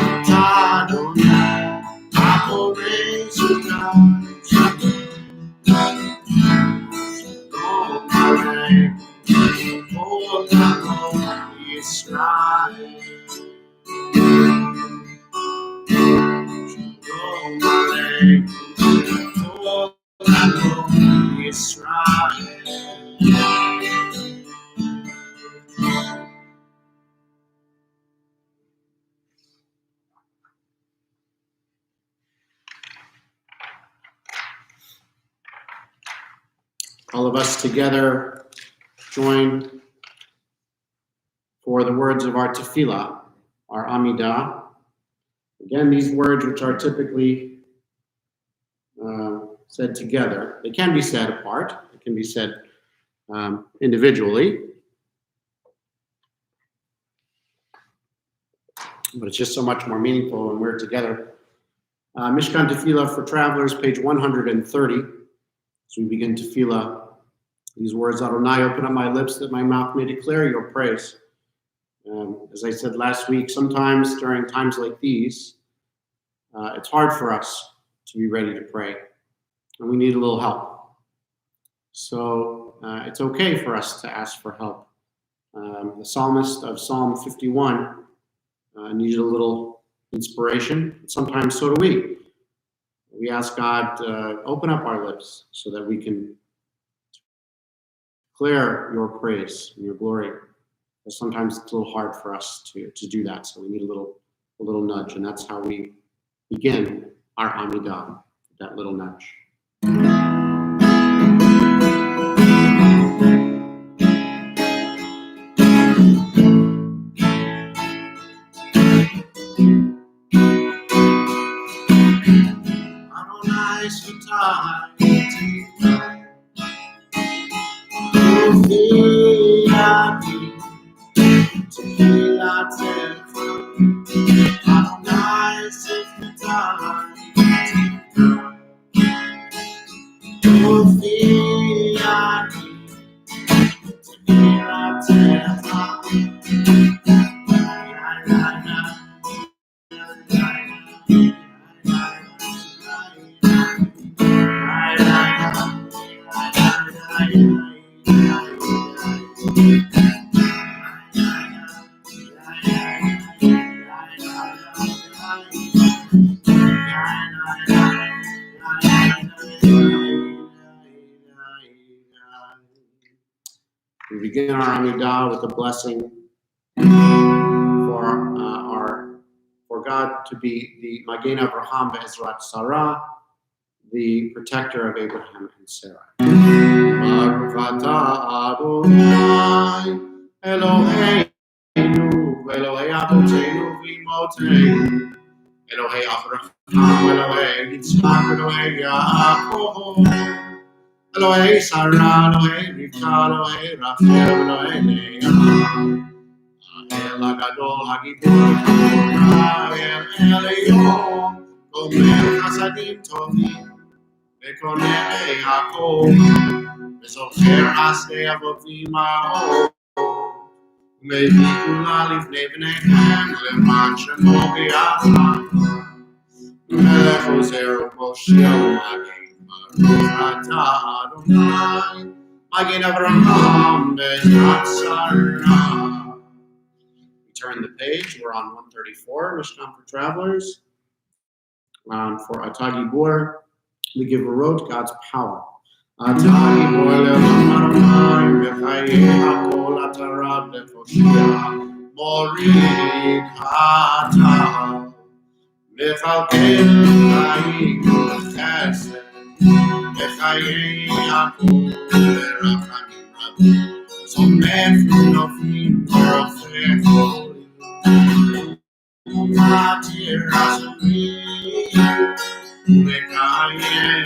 אתה אדוני הבורא שלנו שלום עלינו כל עמו ישראל שלום עלינו כל עמו ישראל All of us together join for the words of our tefillah, our Amidah. Again, these words, which are typically said together, they can be said apart. They can be said individually. But it's just so much more meaningful when we're together. Mishkan Tefillah for Travelers, page 130. As we begin tefillah, these words, Adonai, open up my lips that my mouth may declare your praise. As I said last week, sometimes during times like these, it's hard for us to be ready to pray, and we need a little help. So it's okay for us to ask for help. The psalmist of Psalm 51 needed a little inspiration. Sometimes so do we. We ask God to open up our lips so that we can declare your praise and your glory. But sometimes it's a little hard for us to do that, so we need a little nudge, and that's how we begin our Amidah, that little nudge. We begin our Amidah with a blessing for God to be the Magen Avraham Be'ezrat Sarah, the protector of Abraham and Sarah. Baruch atah Adonai Eloheinu Elohei Avoteinu v'Imoteinu Elohei Avraham Elohei Yitzchak Elohei Yaakov Elohei Sarah, Elohei Rivka, Elohei Rachel, Elohei Leah. El HaGadol HaGibor HaEl Elyon, Gomer Chasadim Tovim, Vekonei Yaakov, Vezocher Hasdei Avot Ma'or, Umevii Kula Lifnei Bneihem, Leman Shemo B'Yachad, Melech Ozer U'Moshiach U'Magin. Baruch atah Adonai, Magen Avraham Be'ezrat Sarah. We turn the page. We're on 134, Mishkan for Travelers. For Atah Gibor, we give a road God's power. Atah Gibor le'olam Adonai, v'chayei hakol atarad le'foshia, morid ha'atal, v'chalkel chayim v'chesed. בחיי יעקב ורחמים רבים, צומח ונופלים ורופא חולים, ומתיר השמים, ומקיים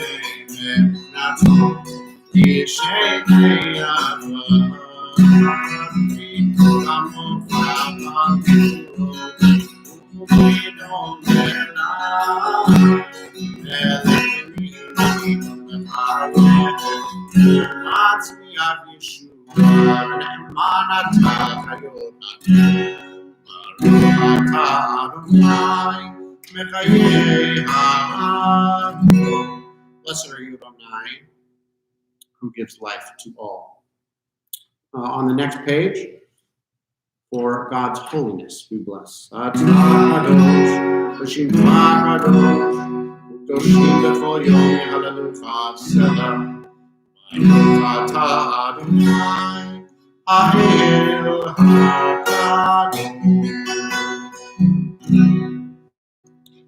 Blessed are you, Adonai, who gives life to all. On the next page, for God's holiness, we bless.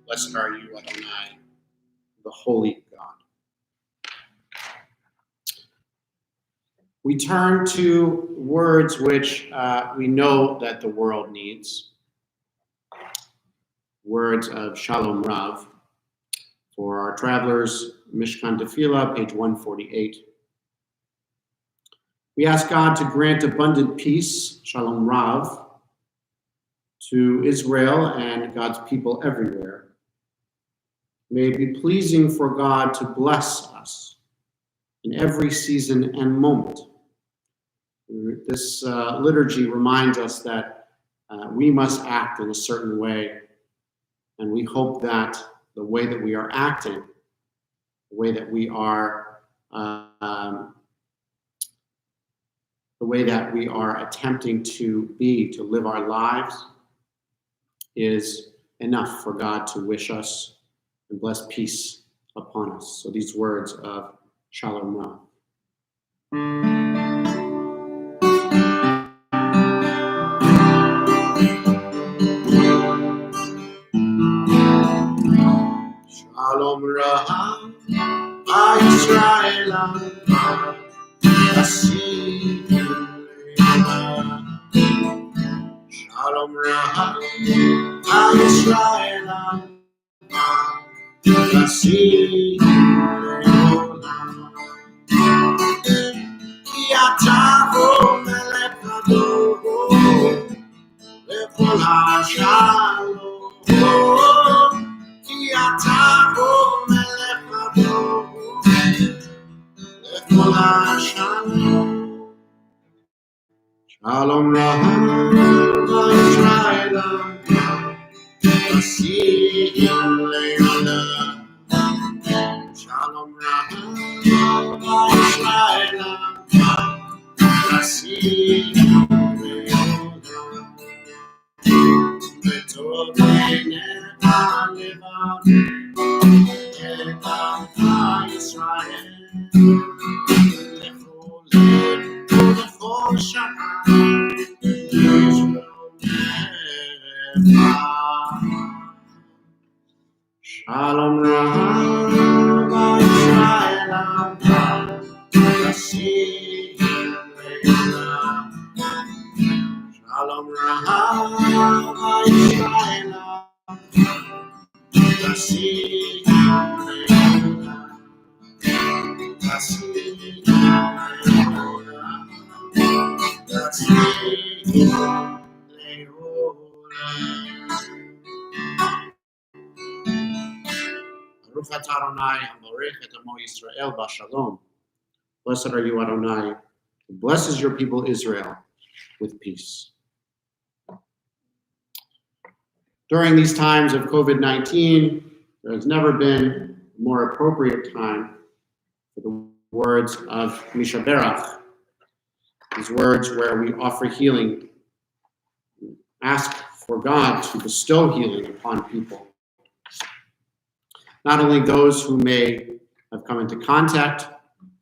Blessed are you, Adonai, the holy God. We turn to words which we know that the world needs. Words of Shalom Rav. For our travelers, Mishkan Tefillah, page 148. We ask God to grant abundant peace, Shalom Rav, to Israel and God's people everywhere. May it be pleasing for God to bless us in every season and moment. This liturgy reminds us that we must act in a certain way, and we hope that the way that we are acting, the way that we are attempting to live our lives, is enough for God to wish us and bless peace upon us. So these words of Shalom Rav. Shalom Rav, Yisrael, Shalom Rav, Yisrael, Shalom Israel, Shalom Shalom Blessed are you, Adonai, who blesses your people Israel with peace. During these times of COVID-19, there has never been a more appropriate time for the words of Mishaberach, these words where we offer healing, ask for God to bestow healing upon people. Not only those who may have come into contact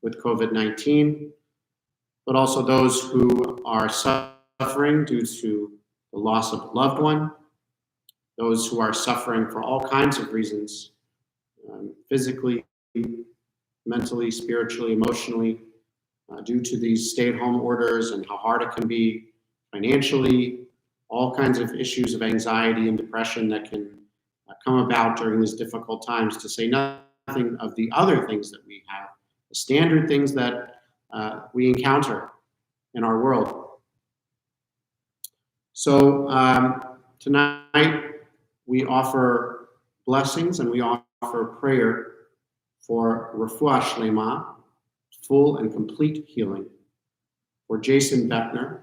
with COVID-19, but also those who are suffering due to the loss of a loved one, those who are suffering for all kinds of reasons, physically, mentally, spiritually, emotionally, due to these stay-at-home orders and how hard it can be financially, all kinds of issues of anxiety and depression that can come about during these difficult times, to say nothing of the other things that we have, the standard things that we encounter in our world. So tonight we offer blessings and we offer prayer for refuah shlema, full and complete healing, for Jason Beckner,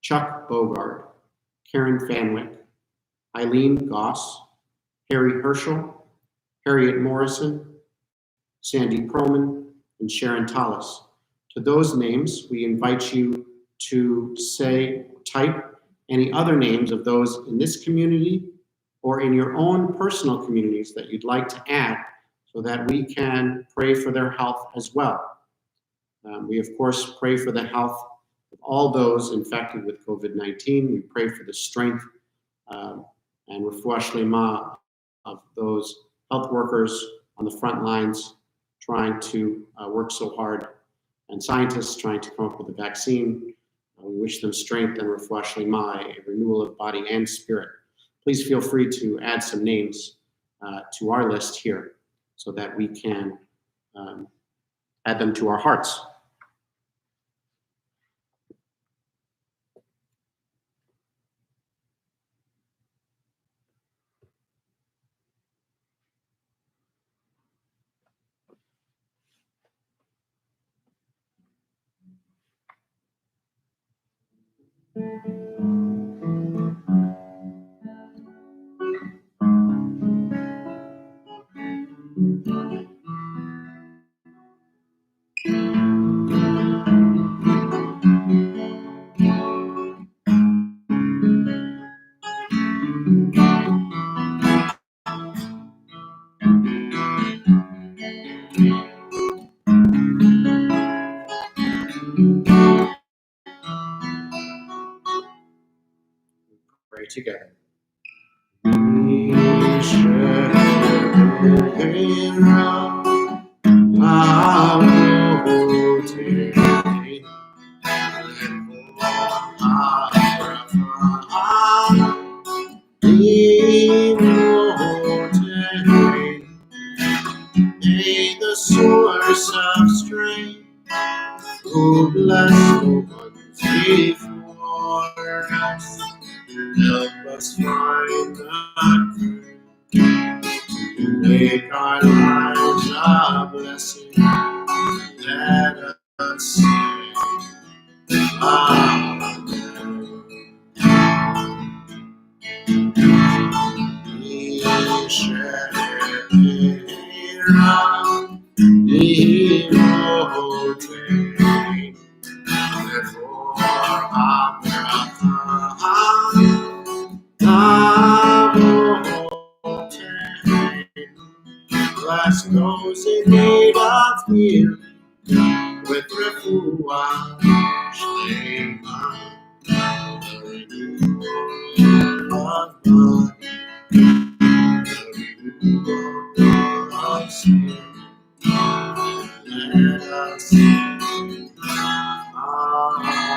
Chuck Bogard, Karen Fanwick, Eileen Goss, Harry Herschel, Harriet Morrison, Sandy Perlman, and Sharon Tallis. To those names, we invite you to type any other names of those in this community or in your own personal communities that you'd like to add so that we can pray for their health as well. We, of course, pray for the health of all those infected with COVID-19. We pray for the strength and refuah shlema of those health workers on the front lines trying to work so hard, and scientists trying to come up with a vaccine. We wish them strength and refuah shlema, a renewal of body and spirit. Please feel free to add some names to our list here so that we can add them to our hearts. Pray together. May the source of strength, who bless the ones before us, help us find the courage to make our lives a blessing. Let us say Amen. Bless those in need of healing with refuah shlema, the renewal of body, the renewal of spirit. Let us sing Amen.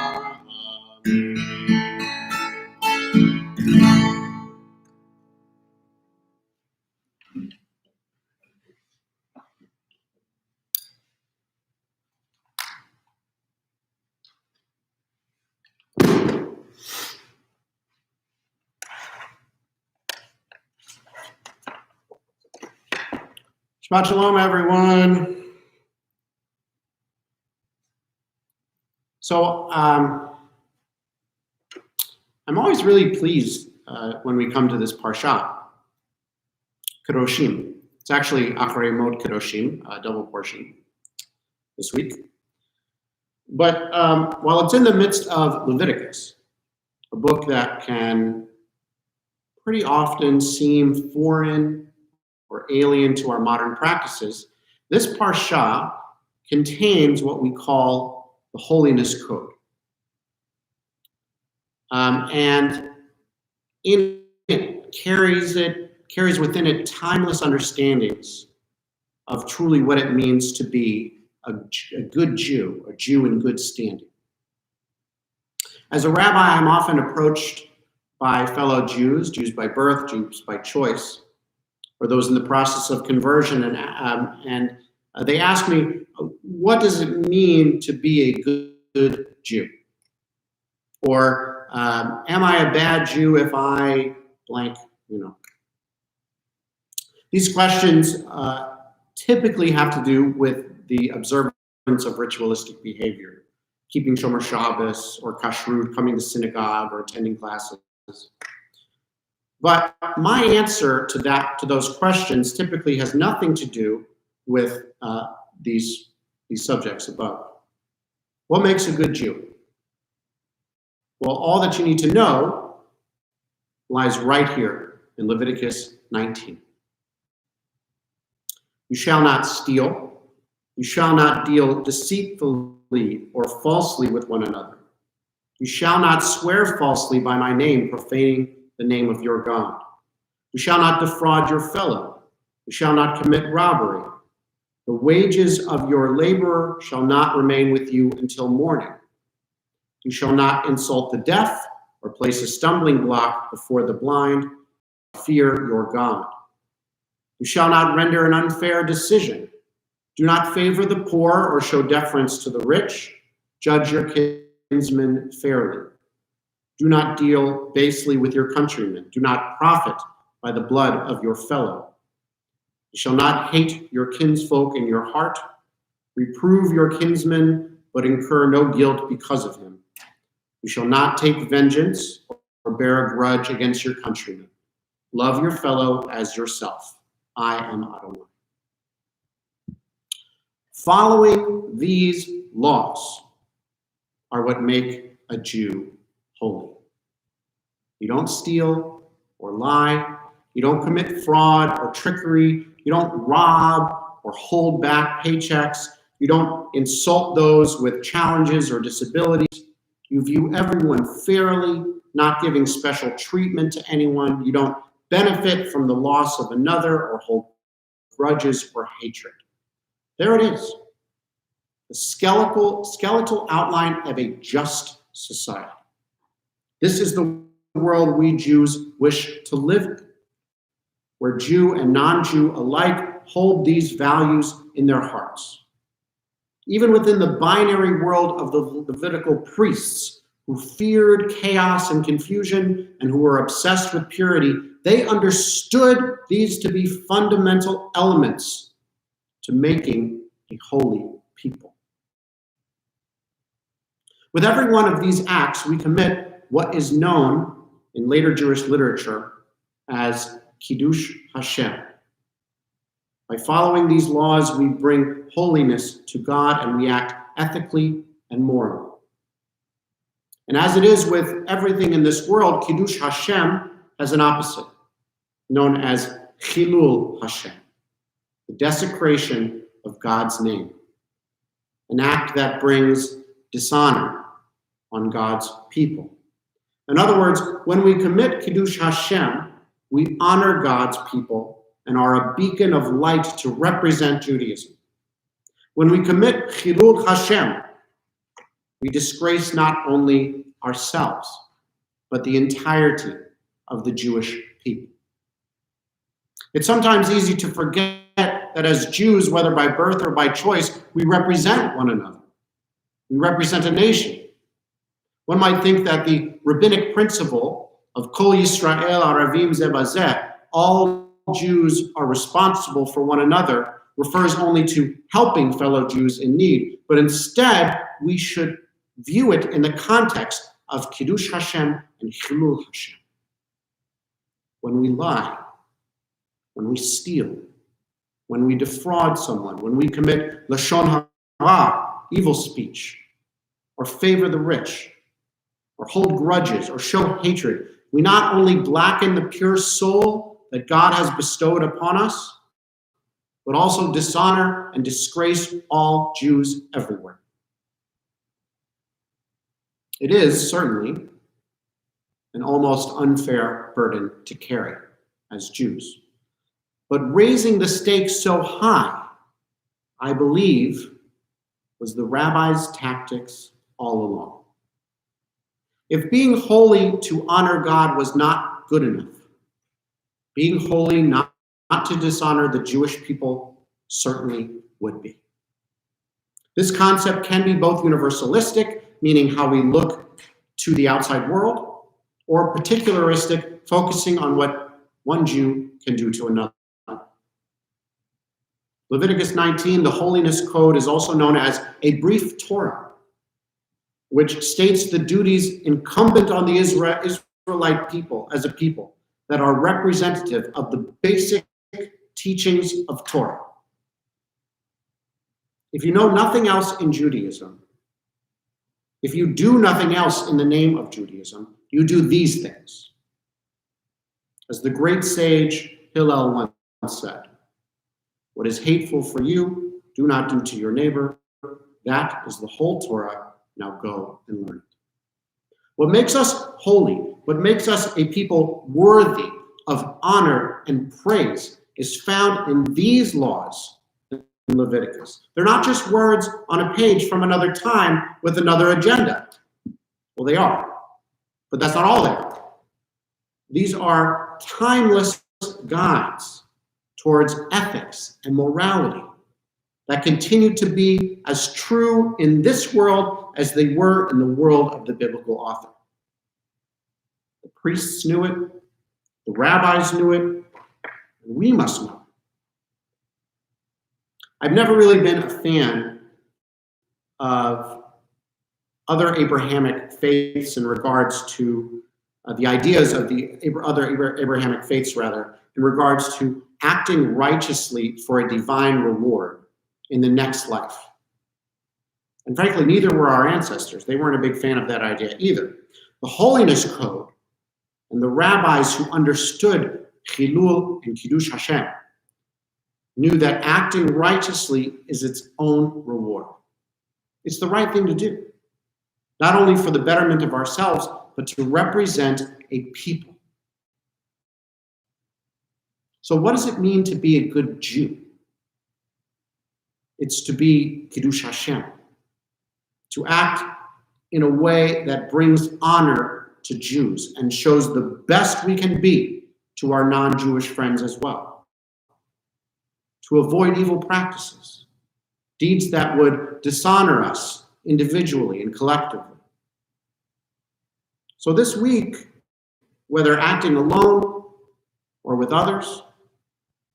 Shabbat shalom, everyone. So I'm always really pleased when we come to this parsha, Kedoshim. It's actually Acharei Mot Kedoshim, a double portion this week. But while it's in the midst of Leviticus, a book that can pretty often seem foreign or alien to our modern practices, this parsha contains what we call the holiness code. And in it carries within it timeless understandings of truly what it means to be a good Jew, a Jew in good standing. As a rabbi, I'm often approached by fellow Jews, Jews by birth, Jews by choice, or those in the process of conversion, and they ask me, what does it mean to be a good Jew? Or am I a bad Jew if I blank, These questions typically have to do with the observance of ritualistic behavior, keeping Shomer Shabbos or kashrut, coming to synagogue or attending classes. But my answer to those questions typically has nothing to do with these subjects above. What makes a good Jew? Well, all that you need to know lies right here in Leviticus 19. You shall not steal. You shall not deal deceitfully or falsely with one another. You shall not swear falsely by my name, profaning the name of your God. You shall not defraud your fellow. You shall not commit robbery. The wages of your laborer shall not remain with you until morning. You shall not insult the deaf or place a stumbling block before the blind. Fear your God. You shall not render an unfair decision. Do not favor the poor or show deference to the rich. Judge your kinsmen fairly. Do not deal basely with your countrymen. Do not profit by the blood of your fellow. You shall not hate your kinsfolk in your heart. Reprove your kinsman, but incur no guilt because of him. You shall not take vengeance or bear a grudge against your countrymen. Love your fellow as yourself. I am Adonai. Following these laws are what make a Jew holy. You don't steal or lie. You don't commit fraud or trickery. You don't rob or hold back paychecks. You don't insult those with challenges or disabilities. You view everyone fairly, not giving special treatment to anyone. You don't benefit from the loss of another or hold grudges or hatred. There it is. The skeletal outline of a just society. This is the world we Jews wish to live in, where Jew and non-Jew alike hold these values in their hearts. Even within the binary world of the Levitical priests, who feared chaos and confusion and who were obsessed with purity, they understood these to be fundamental elements to making a holy people. With every one of these acts, we commit what is known in later Jewish literature as Kiddush Hashem. By following these laws, we bring holiness to God and we act ethically and morally. And as it is with everything in this world, Kiddush Hashem has an opposite, known as Chilul Hashem, the desecration of God's name, an act that brings dishonor on God's people. In other words, when we commit Kiddush Hashem, we honor God's people and are a beacon of light to represent Judaism. When we commit Chilul Hashem, we disgrace not only ourselves, but the entirety of the Jewish people. It's sometimes easy to forget that as Jews, whether by birth or by choice, we represent one another. We represent a nation. One might think that the rabbinic principle of Kol Yisrael Aravim Ze Bazeh, all Jews are responsible for one another, refers only to helping fellow Jews in need. But instead, we should view it in the context of Kiddush Hashem and Chilul Hashem. When we lie, when we steal, when we defraud someone, when we commit Lashon Hara, evil speech, or favor the rich, or hold grudges, or show hatred, we not only blacken the pure soul that God has bestowed upon us, but also dishonor and disgrace all Jews everywhere. It is certainly an almost unfair burden to carry as Jews. But raising the stakes so high, I believe, was the rabbi's tactics all along. If being holy to honor God was not good enough, being holy not not to dishonor the Jewish people certainly would be. This concept can be both universalistic, meaning how we look to the outside world, or particularistic, focusing on what one Jew can do to another. Leviticus 19, the Holiness Code, is also known as a brief Torah, which states the duties incumbent on the Israelite people as a people that are representative of the basic teachings of Torah. If you know nothing else in Judaism, if you do nothing else in the name of Judaism, you do these things. As the great sage Hillel once said, "What is hateful for you, do not do to your neighbor. That is the whole Torah. Now go and learn it." What makes us holy, what makes us a people worthy of honor and praise, is found in these laws in Leviticus. They're not just words on a page from another time with another agenda. Well, they are, but that's not all they are. These are timeless guides towards ethics and morality that continue to be as true in this world as they were in the world of the biblical author. The priests knew it, the rabbis knew it, and we must know. I've never really been a fan of other Abrahamic faiths in regards to the ideas of the other Abrahamic faiths, in regards to acting righteously for a divine reward in the next life. And frankly, neither were our ancestors. They weren't a big fan of that idea either. The Holiness Code and the rabbis who understood Chilul and Kiddush Hashem knew that acting righteously is its own reward. It's the right thing to do, not only for the betterment of ourselves, but to represent a people. So what does it mean to be a good Jew? It's to be Kiddush Hashem, to act in a way that brings honor to Jews and shows the best we can be to our non-Jewish friends as well. To avoid evil practices, deeds that would dishonor us individually and collectively. So this week, whether acting alone or with others,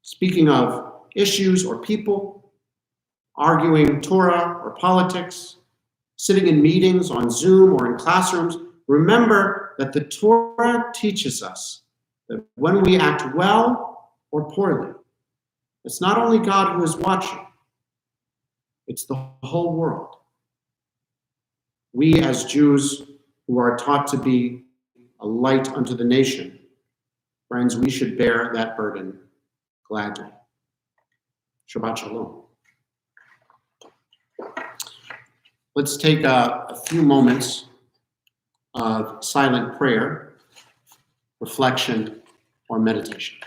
speaking of issues or people, arguing Torah or politics, sitting in meetings on Zoom or in classrooms, remember that the Torah teaches us that when we act well or poorly, it's not only God who is watching, it's the whole world. We as Jews who are taught to be a light unto the nation, friends, we should bear that burden gladly. Shabbat Shalom. Let's take a few moments of silent prayer, reflection, or meditation.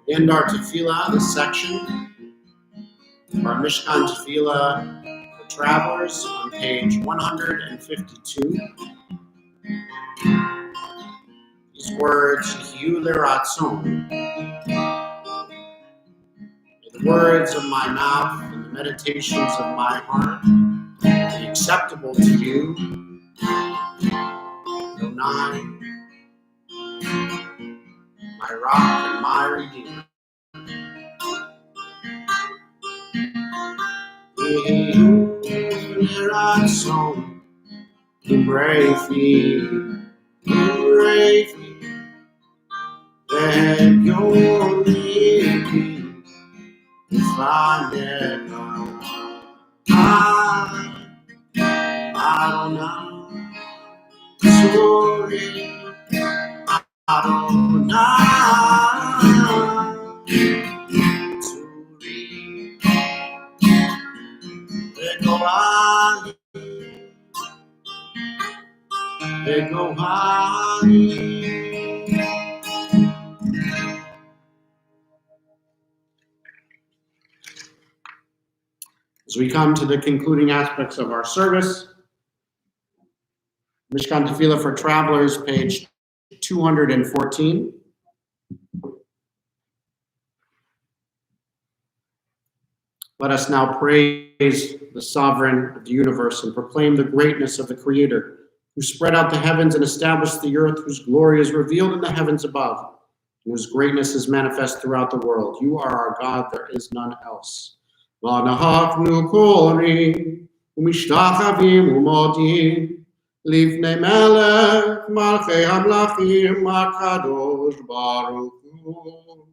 End our tefillah, this section of our Mishkan Tefillah for Travelers on page 152. These words, Hiyu Leratzon, the words of my mouth and the meditations of my heart be acceptable to you, Adonai, my rock and my redeemer. Hiyu Leratzon, Imrefi, then you'll leave me Adonai, sorry, Adonai, sorry, As we come to the concluding aspects of our service, Mishkan Tefillah for Travelers, page 214. Let us now praise the Sovereign of the universe and proclaim the greatness of the Creator, who spread out the heavens and established the earth, whose glory is revealed in the heavens above, and whose greatness is manifest throughout the world. You are our God, there is none else. V'nahachnu korim u'mishtachavim u'modim lifnei melech malchei hamlachim hakadosh baruch hu.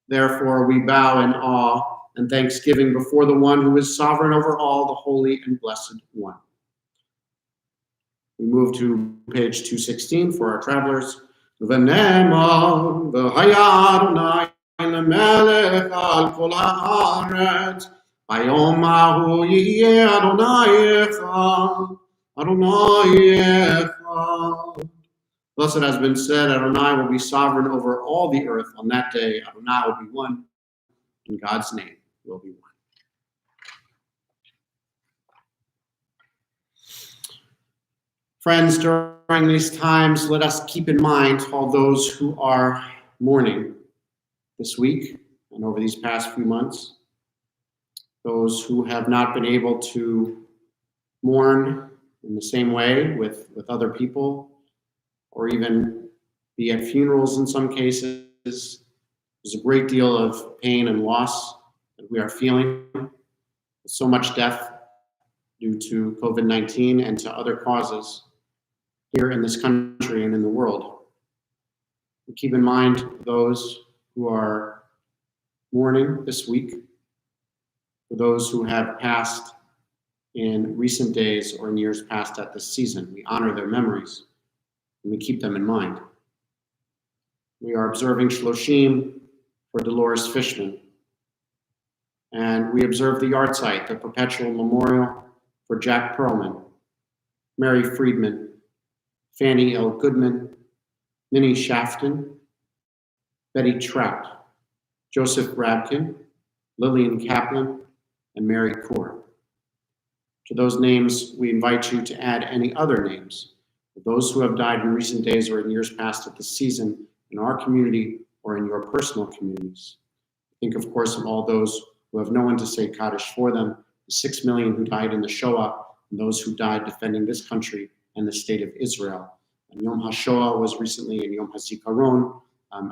Therefore we bow in awe and thanksgiving before the one who is sovereign over all, the holy and blessed one. We move to page 216 for our travelers. V'nema v'haya Adonai lemelech al kol haaretz bayom hahu yihye Adonai echad, Adonai echad. Thus it has been said, Adonai will be sovereign over all the earth. On that day, Adonai will be one. In God's name will be one. Friends, during these times, let us keep in mind all those who are mourning this week and over these past few months, those who have not been able to mourn in the same way with other people, or even be at funerals in some cases. There's a great deal of pain and loss that we are feeling. So much death due to COVID-19 and to other causes here in this country and in the world. We keep in mind those who are mourning this week, for those who have passed in recent days or in years past at this season. We honor their memories and we keep them in mind. We are observing Shloshim for Dolores Fishman, and we observe the yahrzeit, the perpetual memorial for Jack Perlman, Mary Friedman, Fannie L. Goodman, Minnie Shafton, Betty Trout, Joseph Rabkin, Lillian Kaplan, and Mary Kaur. To those names, we invite you to add any other names of those who have died in recent days or in years past at this season in our community or in your personal communities. Think, of course, of all those who have no one to say Kaddish for them, the 6 million who died in the Shoah, and those who died defending this country and the state of Israel. And Yom HaShoah was recently in Yom HaZikaron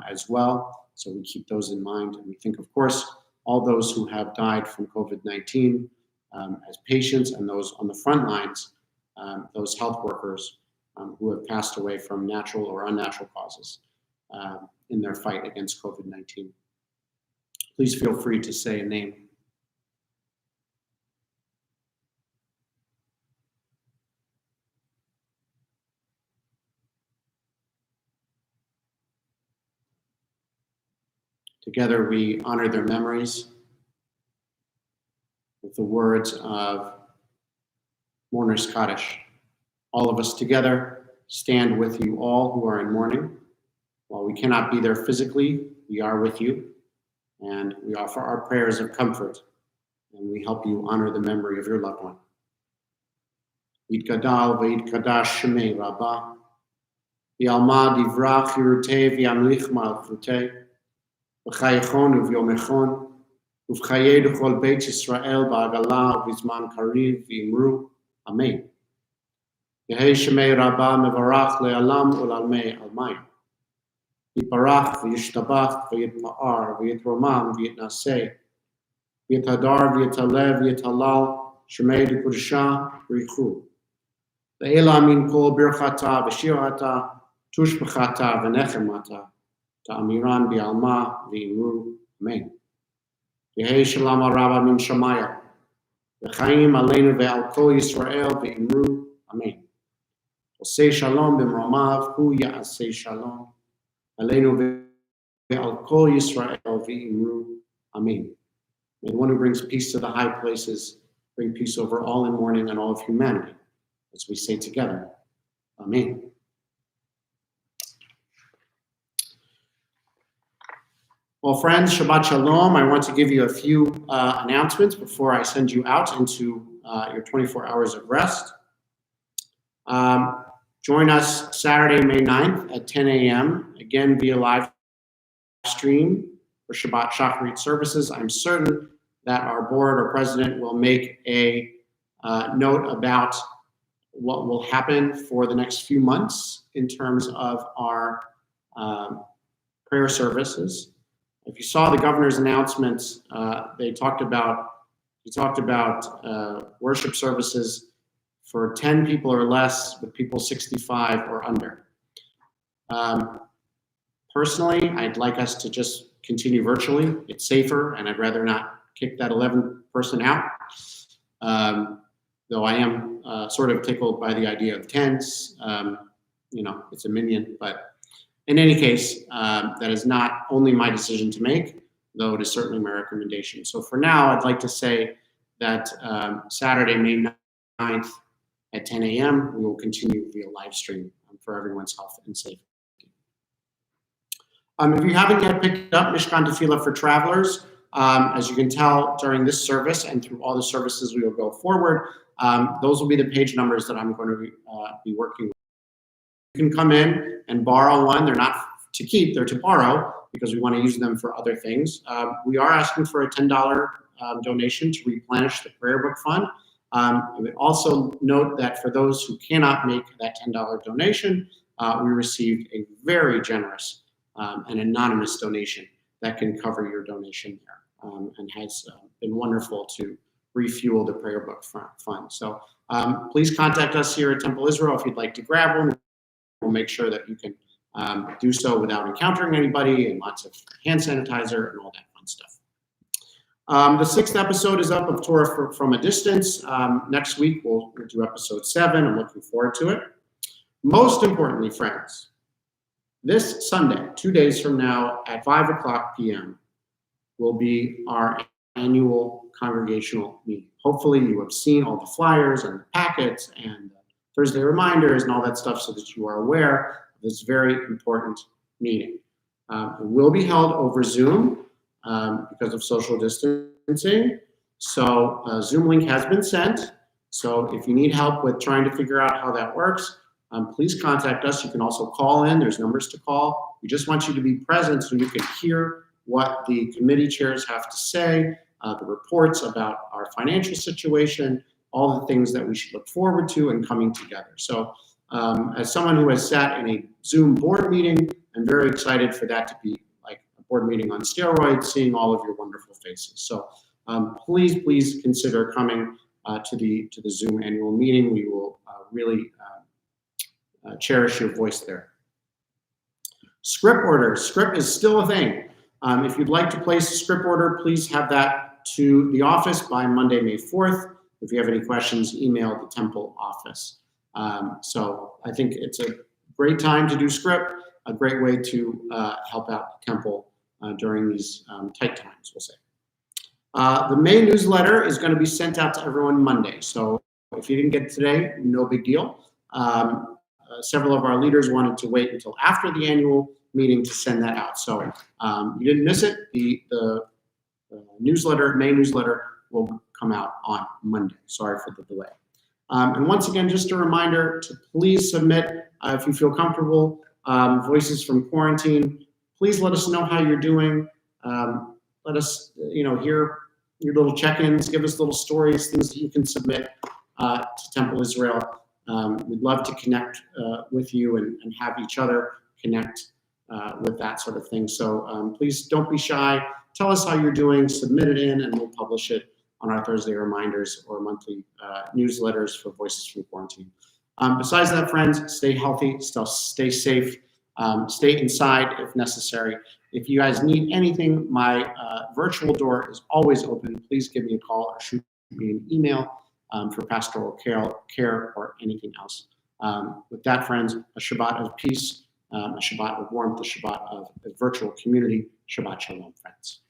as well, so we keep those in mind. And we think, of course, all those who have died from COVID-19 as patients, and those on the front lines, those health workers who have passed away from natural or unnatural causes in their fight against COVID-19. Please feel free to say a name. Together we honor their memories with the words of Mourner's Kaddish. All of us together stand with you all who are in mourning. While we cannot be there physically, we are with you, and we offer our prayers of comfort, and we help you honor the memory of your loved one. Yitgadal v'yitkadash shemei Rabbah, V'alma divra chirutei v'yamlich malchutei. V'chayechon uvyomechon. Uvchaye d'chol Beit Yisrael ba'agala v'zman kariv v'imru. Amen. Yehei shemei Rabbah mevarach le'alam u'lalmei almayim. Yiparach v'yishtabach v'yitpa'ar v'yitromam v'yitnaseh. V'yitadar v'yitalev v'yitalal shemei d'kudusha v'yichu. Ve'ela min kol birchata v'shirata tushbechata v'nechemata ta'amiran bi'alma v'imru. Amen. Yehei shalom rabba min shamaya v'chaim aleinu ve'al kol Yisrael v'imru. Amen. Osei shalom b'mromav hu ya'asei shalom aleinu ve'al kol Yisrael v'imru. Amen. May the one who brings peace to the high places bring peace over all in mourning and all of humanity, as we say together. Amen. Well, friends, Shabbat Shalom. I want to give you a few announcements before I send you out into your 24 hours of rest. Join us Saturday, May 9th at 10 a.m., again via live stream for Shabbat Shacharit services. I'm certain that our board or president will make a note about what will happen for the next few months in terms of our prayer services. If you saw the governor's announcements, he talked about worship services for 10 people or less, with people 65 or under. Personally, I'd like us to just continue virtually. It's safer, and I'd rather not kick that 11th person out. Though I am sort of tickled by the idea of tents. It's a minyan, but in any case, that is not only my decision to make, though it is certainly my recommendation. So for now, I'd like to say that Saturday, May 9th at 10 a.m., we will continue via live stream for everyone's health and safety. If you haven't yet picked up Mishkan Tefillah for Travelers, as you can tell during this service and through all the services we will go forward, those will be the page numbers that I'm going to be working with. You can come in and borrow one. They're not to keep, they're to borrow because we want to use them for other things. We are asking for a $10 donation to replenish the prayer book fund. I would also note that for those who cannot make that $10 donation, we received a very generous and anonymous donation that can cover your donation there, and has been wonderful to refuel the prayer book fund. So please contact us here at Temple Israel if you'd like to grab one. We'll make sure that you can do so without encountering anybody, and lots of hand sanitizer and all that fun stuff. The 6th episode is up of Torah from a Distance. Next week we'll do episode 7. I'm looking forward to it. Most importantly, friends, this Sunday, 2 days from now at 5:00 p.m. will be our annual congregational meeting. Hopefully you have seen all the flyers and the packets and Thursday reminders and all that stuff so that you are aware of this very important meeting. It will be held over Zoom because of social distancing. So a Zoom link has been sent. So if you need help with trying to figure out how that works, please contact us. You can also call in. There's numbers to call. We just want you to be present so you can hear what the committee chairs have to say, the reports about our financial situation, all the things that we should look forward to and coming together. So as someone who has sat in a Zoom board meeting, I'm very excited for that to be like a board meeting on steroids, seeing all of your wonderful faces. So please consider coming to the Zoom annual meeting. We will really cherish your voice there. Script orders. Script is still a thing. If you'd like to place a script order, please have that to the office by Monday, May 4th. If you have any questions, email the Temple office. So I think it's a great time to do script, a great way to help out the Temple during these tight times, we'll say. The May newsletter is going to be sent out to everyone Monday. So if you didn't get it today, no big deal. Several of our leaders wanted to wait until after the annual meeting to send that out. So you didn't miss it. The newsletter, May newsletter, will come out on Monday. Sorry for the delay. And once again, just a reminder to please submit, if you feel comfortable, Voices from Quarantine. Please let us know how you're doing. Let us, hear your little check-ins. Give us little stories, things that you can submit to Temple Israel. We'd love to connect with you and have each other connect with that sort of thing. So please don't be shy. Tell us how you're doing. Submit it in, and we'll publish it on our Thursday reminders or monthly newsletters for Voices from Quarantine. Besides that, friends, stay healthy, stay safe, stay inside if necessary. If you guys need anything, my virtual door is always open. Please give me a call or shoot me an email for pastoral care or anything else. With that, friends, a Shabbat of peace, a Shabbat of warmth, a Shabbat of a virtual community. Shabbat Shalom, friends.